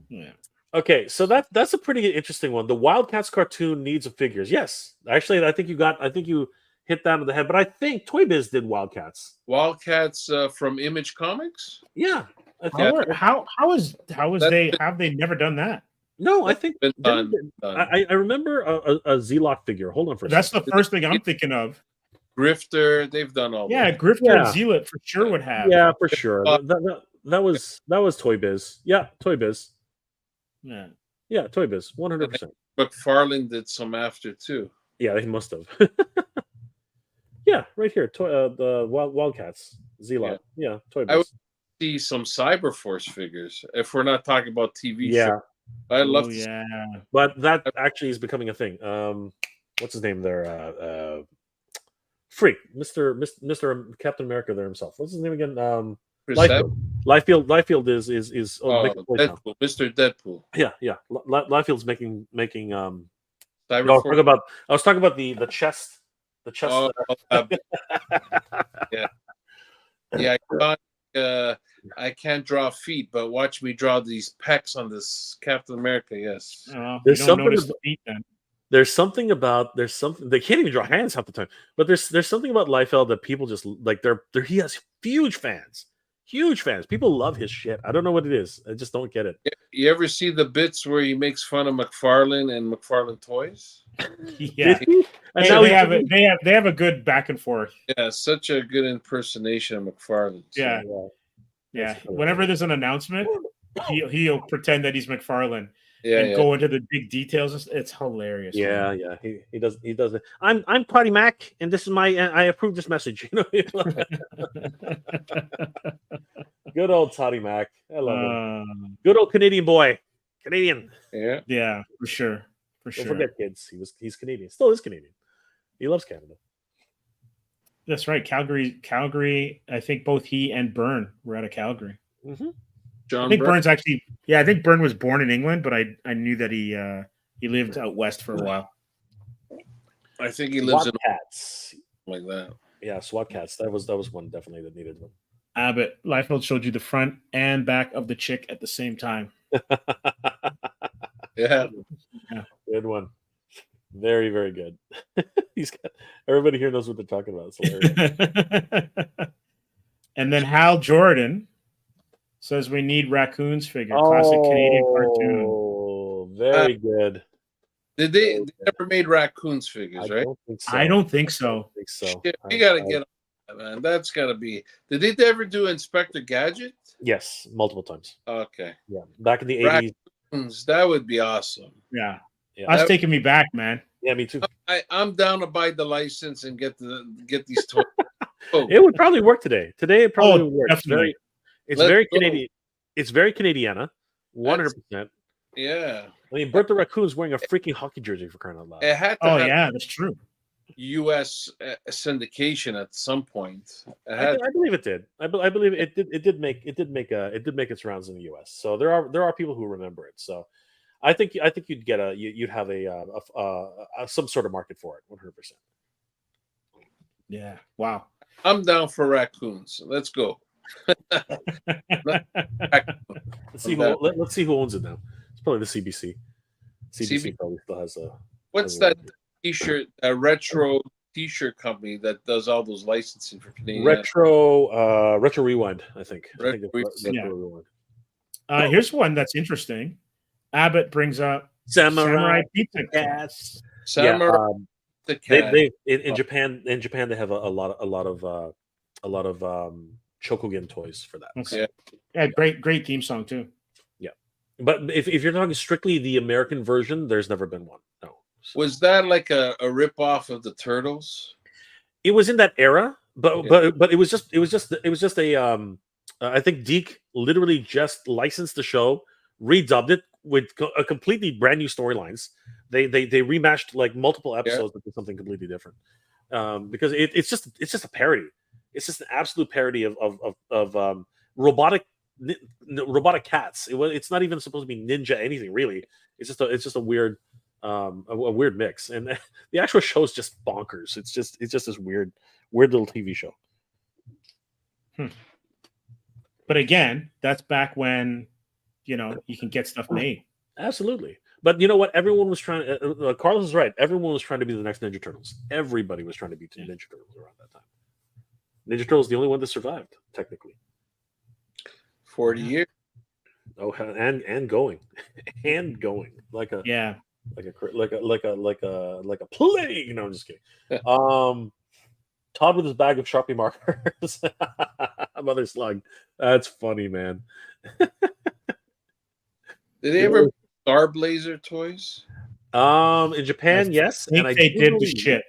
Yeah. Okay, so that's a pretty interesting one. The Wildcats cartoon needs of figures. Yes, actually, I think you hit that on the head. But I think Toy Biz did Wildcats. Wildcats from Image Comics. Yeah, I think. How have they never done that? No, I think Been done. I remember a Z-Lock figure. Hold on for a That's second. the first thing I'm thinking of. Grifter. They've done all Yeah, that. Grifter Yeah. and Zealot for sure would have. Yeah, for sure. That was Toy Biz. Yeah, Toy Biz. Yeah. Yeah, Toy Biz. 100%. McFarlane did some after too. Yeah, he must have. Yeah, right here. The Wildcats. Z-Lock. Yeah, Toy Biz. I would see some Cyberforce figures if we're not talking about TV. Yeah. figures. I love Oh, to see yeah. But that actually is becoming a thing. What's his name there? Freak, Mr. Captain America there himself. What's his name again? Liefeld is Deadpool, Mr. Deadpool. Yeah. Liefield's making Cyberforce. I was talking about the chest. The chest. Yeah. I can't draw feet, but watch me draw these pecs on this Captain America. Yes. There's you don't something notice the feet then. There's something they can't even draw hands half the time. But there's something about Liefeld that people just like. He has huge fans. People love his shit. I don't know what it is. I just don't get it. You ever see the bits where he makes fun of McFarlane and McFarlane Toys? Yeah. And Hey, now they have a good back and forth. Yeah, such a good impersonation of McFarlane. So, Yeah. Yeah. Whenever there's an announcement, he'll pretend that he's McFarlane and go into the big details. It's hilarious. Yeah. He does it. I'm Toddy Mac, and this is I approve this message. Good old Toddy Mac. I love him. Good old Canadian boy. Canadian. Yeah, for sure. Don't forget, kids. He's Canadian. Still is Canadian. He loves Canada. That's right. Calgary. I think both he and Byrne were out of Calgary. Mm-hmm. I think Byrne's actually. Yeah, I think Byrne was born in England, but I knew that he lived out west for a while. I think he lives SWAT in Cats. like that. Yeah, SWAT Cats. That was one definitely that needed one. But Liefeld showed you the front and back of the chick at the same time. Yeah. Good one. Very, very good. Everybody here knows what they're talking about. It's hilarious. And then Hal Jordan says we need raccoons figure. Classic Canadian cartoon. Oh, very good. Did they never made raccoons figures, I right? don't think so. I don't think so. think so. Shit, we gotta get on that, man. That's gotta be. Did they ever do Inspector Gadget? Yes, multiple times. Okay. Yeah, back in the 80s. Raccoons, that would be awesome. Yeah. Yeah. That's That- taking me back, man. Yeah, me too. I'm down to buy the license and get these toys. Oh, It would probably work today. Today it probably would work. definitely. It's Let's very go. Canadian. It's very Canadiana. 100%. yeah. I mean, Bert the Raccoon's wearing a freaking hockey jersey for crying out loud. It had to Oh have yeah, that's true. U.S. Syndication at some point. It I, had, I believe it did. I believe it did. It did make its rounds in the U.S. So there are people who remember it. So I think you'd get you'd have some sort of market for it. 100%. Yeah. Wow. I'm down for raccoons. Let's go. Let's see who owns it now. It's probably the CBC. CBC CB probably still has a. What's that T-shirt? A retro T-shirt company that does all those licensing for Canadian. Retro Rewind, I think. I think it's Retro Yeah. Rewind. Here's one that's interesting. Abbott brings up Samurai Pizza Cats. Samurai Yeah, the cat. they in Japan they have a lot of Chokogen toys for that. Okay. Yeah, great theme song too. But if you're talking strictly the American version, there's never been one. No. So, Was that like a rip-off of the Turtles? it was in that era, but Okay. but it was just a I think Deke literally just licensed the show, redubbed it with a completely brand new storylines. They rematched like multiple episodes into something completely different. Because it's just a parody. It's just an absolute parody of robotic robotic cats. It's not even supposed to be ninja anything really. It's just a weird weird mix, and the actual show is just bonkers. It's just this weird little TV show. But again, that's back when you can get stuff made. Absolutely. But you know what? Everyone was trying. Carlos is right. Everyone was trying to be the next Ninja Turtles. Everybody was trying to be Ninja Turtles around that time. Ninja Turtles the only one that survived, technically. 40 years. Oh, and going, and going like a Yeah. like a plague. No, I'm just kidding. Todd with his bag of Sharpie markers. Mother slug. That's funny, man. Did they ever make Star Blazer toys? In Japan, yes, I think they did the ship.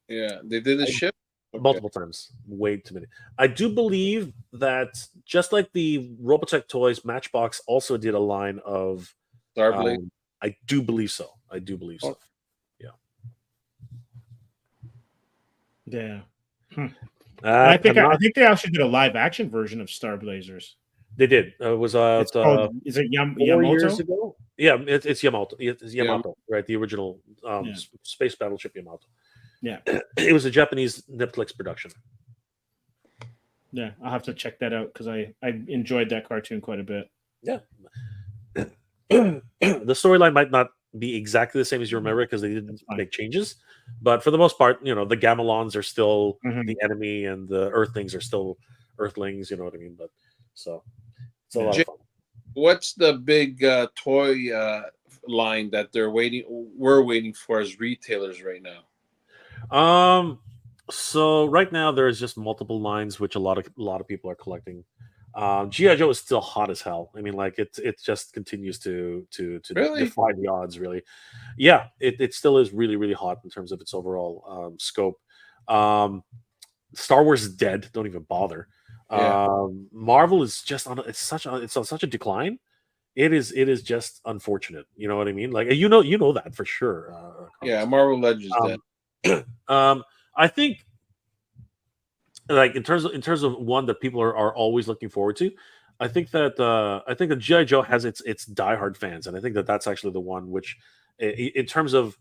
Yeah, they did the ship. Okay. multiple times. Way too many. I do believe that just like the Robotech toys, Matchbox also did a line of Star Blazer. I do believe so. I do believe so. Yeah. I I think they actually did a live action version of Star Blazers. They did. It was It's called, is it 4 years Yamamoto? ago. Yeah, it's Yamato. It's Yamato, right? The original Yeah. space battleship Yamato. Yeah. It was a Japanese Netflix production. Yeah, I'll have to check that out because I enjoyed that cartoon quite a bit. Yeah. The storyline might not be exactly the same as you remember because they didn't make changes, but for the most part, the Gamelons are still the enemy and the Earthlings are still Earthlings. You know what I mean? But so it's a lot of fun. What's the big toy line that we're waiting for as retailers right now? So right now there's just multiple lines which a lot of people are collecting. G.I. Joe is still hot as hell. I mean, like it just continues to Really? defy the odds. Really, yeah, it still is really really hot in terms of its overall scope. Star Wars is dead. Don't even bother. Yeah. Marvel is just on such a decline. It is just unfortunate. You know what I mean? Like you know that for sure. Yeah, Marvel Legends dead. I think, like in terms of one that people are always looking forward to, I think that G.I. Joe has its diehard fans, and I think that that's actually the one which, in terms of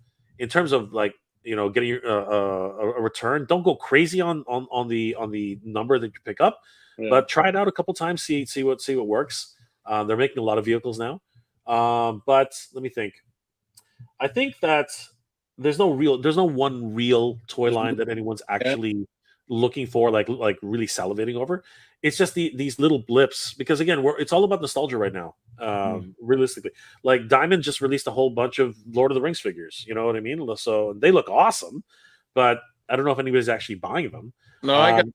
like getting a return, don't go crazy on the number that you pick up, but try it out a couple times, see what works. They're making a lot of vehicles now, but let me think. I think that there's no one real toy line that anyone's actually looking for, like really salivating over. It's just these little blips, because again, it's all about nostalgia right now. Realistically, like Diamond just released a whole bunch of Lord of the Rings figures. You know what I mean? So they look awesome, but I don't know if anybody's actually buying them. No, I got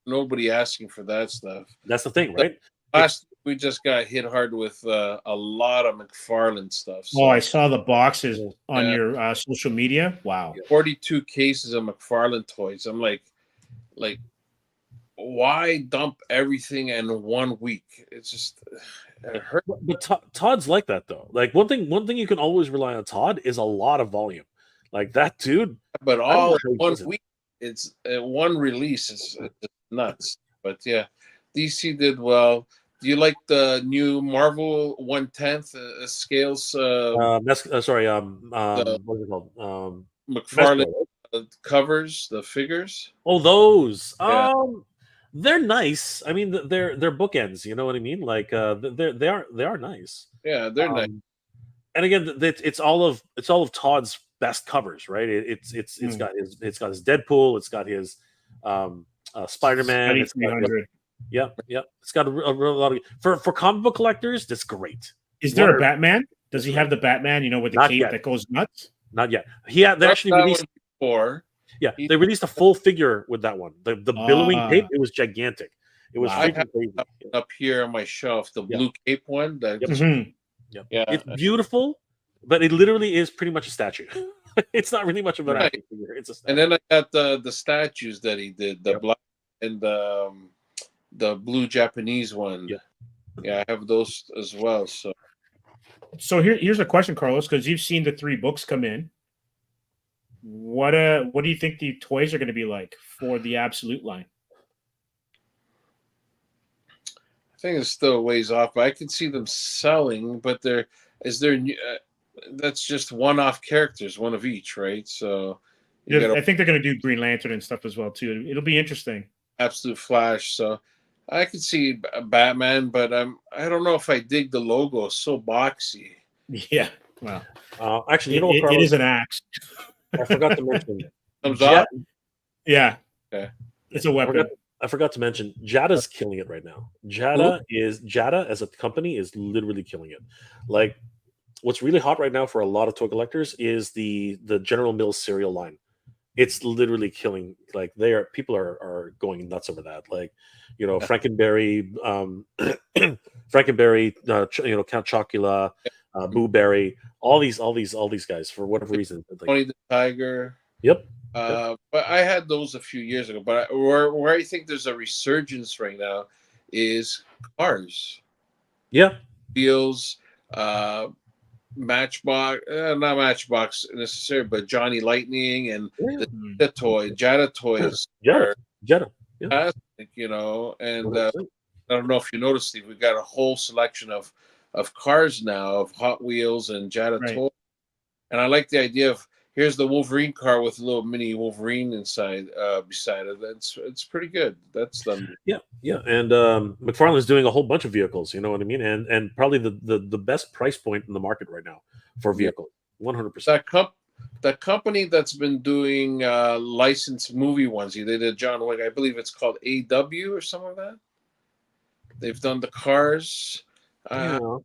nobody asking for that stuff. That's the thing, right? Last we just got hit hard with a lot of McFarlane stuff. So. Oh, I saw the boxes on your social media. Wow, 42 cases of McFarlane toys. I'm like, why dump everything in 1 week? It's just it hurt. But Todd's like that though. Like one thing you can always rely on Todd is a lot of volume. Like that dude. But all in 1 week, it's one release is nuts. But yeah, DC did well. Do you like the new Marvel 1/10 scales? Sorry. What is it called? McFarlane covers, the figures. Oh, those. Yeah. They're nice. I mean, they're bookends. You know what I mean? Like, they are nice. Yeah, they're nice. And again, it's all of Todd's best covers, right? It's got his Deadpool. It's got his Spider-Man. It's got yeah. It's got a lot of for comic book collectors. That's great. Is there a Batman? Does he have the Batman? You know, with the cape that goes nuts? Not yet. They actually released before. Yeah, they released a full figure with that one. The billowing cape, it was gigantic. It was freaking crazy. Up here on my shelf, the blue cape one. Yeah, it's beautiful, but it literally is pretty much a statue. It's not really much of an action figure. It's a statue. And then I got the statues that he did, the black and the blue Japanese one. Yeah, I have those as well. So here's a question, Carlos, because you've seen the 3 books come in. What do you think the toys are going to be like for the Absolute line? I think it's still a ways off, but I can see them selling. But that's just one-off characters, one of each, right? So I think they're going to do Green Lantern and stuff as well too. It'll be interesting. Absolute Flash. So I could see Batman, but I don't know if I dig the logo. It's so boxy. Yeah. Well, actually, you know what, it is an axe. I forgot to mention. Thumbs up. Yeah. Okay. It's a weapon. I forgot to mention Jada's killing it right now. Jada as a company is literally killing it. Like, what's really hot right now for a lot of toy collectors is the General Mills cereal line. It's literally killing. Like, people are going nuts over that. Like, you know, Frankenberry, Count Chocula, Boo Berry, all these guys for whatever reason. Tony the Tiger. Yep. But I had those a few years ago. But where I think there's a resurgence right now is Cars. Yeah. Wheels, Matchbox, not Matchbox necessarily, but Johnny Lightning and the toy, Jada toys. Jada. Fantastic, you know, and I don't know if you noticed, Steve, we got a whole selection of cars now, of Hot Wheels and Jada toys. And I like the idea of here's the Wolverine car with a little mini Wolverine inside, beside it. It's pretty good. That's them. Yeah. And McFarlane's doing a whole bunch of vehicles. You know what I mean? And probably the best price point in the market right now for vehicles. 100%. That company that's been doing licensed movie ones. They did John Wick. I believe it's called AW or something like that. They've done the cars. I want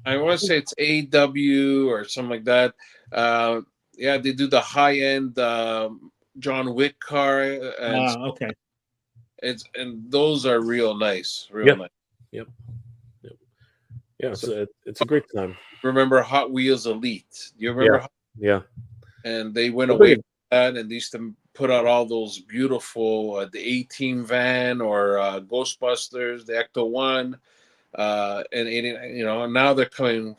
to say it's AW or something like that. Yeah, they do the high-end John Wick car. Okay. And those are real nice. Nice. Yep. Yeah, so it's a great time. Remember Hot Wheels Elite? You remember? Yeah. And they went away from that, and they used to put out all those beautiful, the A-Team van or Ghostbusters, the Ecto-1, and you know, now they're coming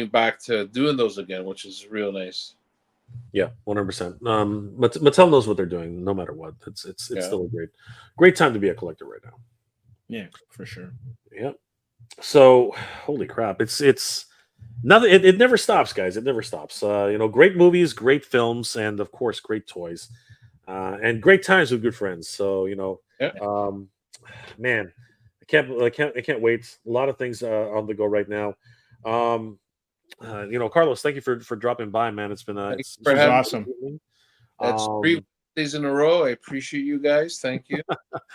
back to doing those again, which is real nice. Yeah, 100%. But Mattel knows what they're doing, no matter what. It's still a great time to be a collector right now. Yeah, for sure. Yeah. So, holy crap! It's nothing. It never stops, guys. It never stops. You know, great movies, great films, and of course, great toys, and great times with good friends. So, you know, man, I can't wait. A lot of things on the go right now. You know, Carlos, thank you for dropping by, man. It's been it's awesome. That's 3 days in a row. I appreciate you guys. Thank you.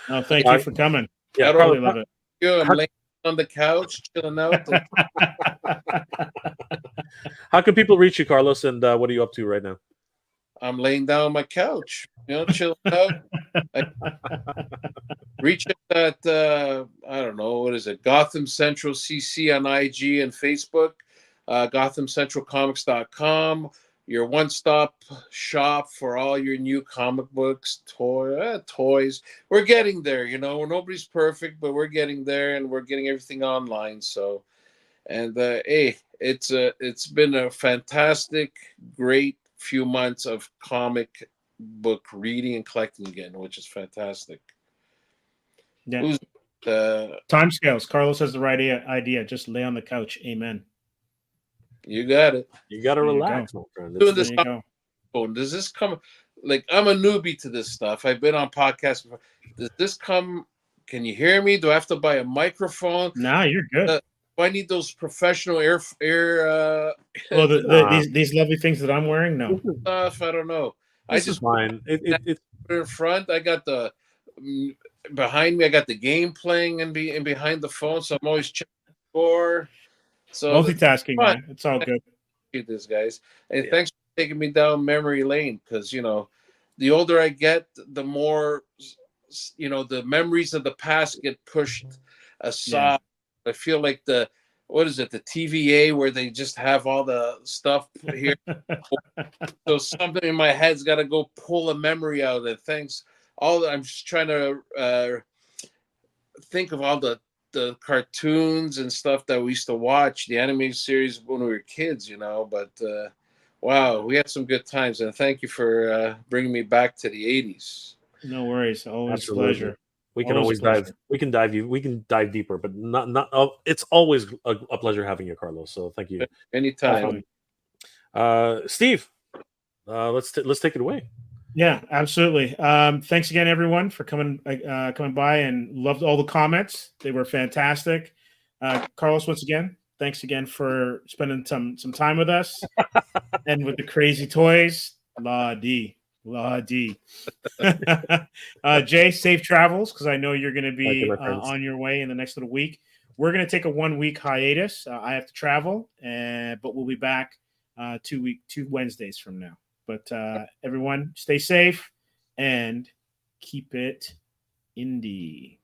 No, thank you for coming. Yeah, I don't Really Carlos, love it. I'm laying on the couch, chilling out. how can people reach you, Carlos? And what are you up to right now? I'm laying down on my couch, chilling out. I reach us at I don't know, what is it? Gotham Central CC on IG and Facebook, GothamCentralComics.com, your one-stop shop for all your new comic books, toys. We're getting there, Nobody's perfect, but we're getting there, and we're getting everything online. So, and hey, it's been a fantastic, great few months of comic book reading and collecting again, which is fantastic. Yeah. Who's Timescales. Carlos has the right idea. Just lay on the couch. Amen. You got it. You got to There you relax, my friend. Doing There this you go. phone. Does this come? Like, I'm a newbie to this stuff. I've been on podcasts before. Does this come? Can you hear me? Do I have to buy a microphone? Nah, you're good. Do I need those professional air Well, these lovely things that I'm wearing, no. stuff? I don't know. This is fine. It's in front. I got the behind me. I got the game playing and behind the phone, so I'm always checking the score. So multitasking, man. It's all good. This guys, and thanks for taking me down memory lane, because the older I get, the more the memories of the past get pushed aside. I feel like the TVA, where they just have all the stuff here. So something in my head's got to go pull a memory out of it. I'm just trying to think of all the cartoons and stuff that we used to watch, the animated series when we were kids, but wow, we had some good times, and thank you for bringing me back to the 80s. No worries. Always Absolutely. Pleasure. We can Always always dive. We can dive deeper, but not. It's always a pleasure having you, Carlos. So thank you. Anytime. Steve, let's take it away. Yeah, absolutely. Thanks again, everyone, for coming by, and loved all the comments. They were fantastic. Carlos, once again, thanks again for spending some time with us and with the crazy toys. La di. Jay, safe travels, because I know you're going to be on your way in the next little week. We're going to take a 1-week hiatus. I have to travel, but we'll be back 2 Wednesdays from now. But everyone, stay safe and keep it indie.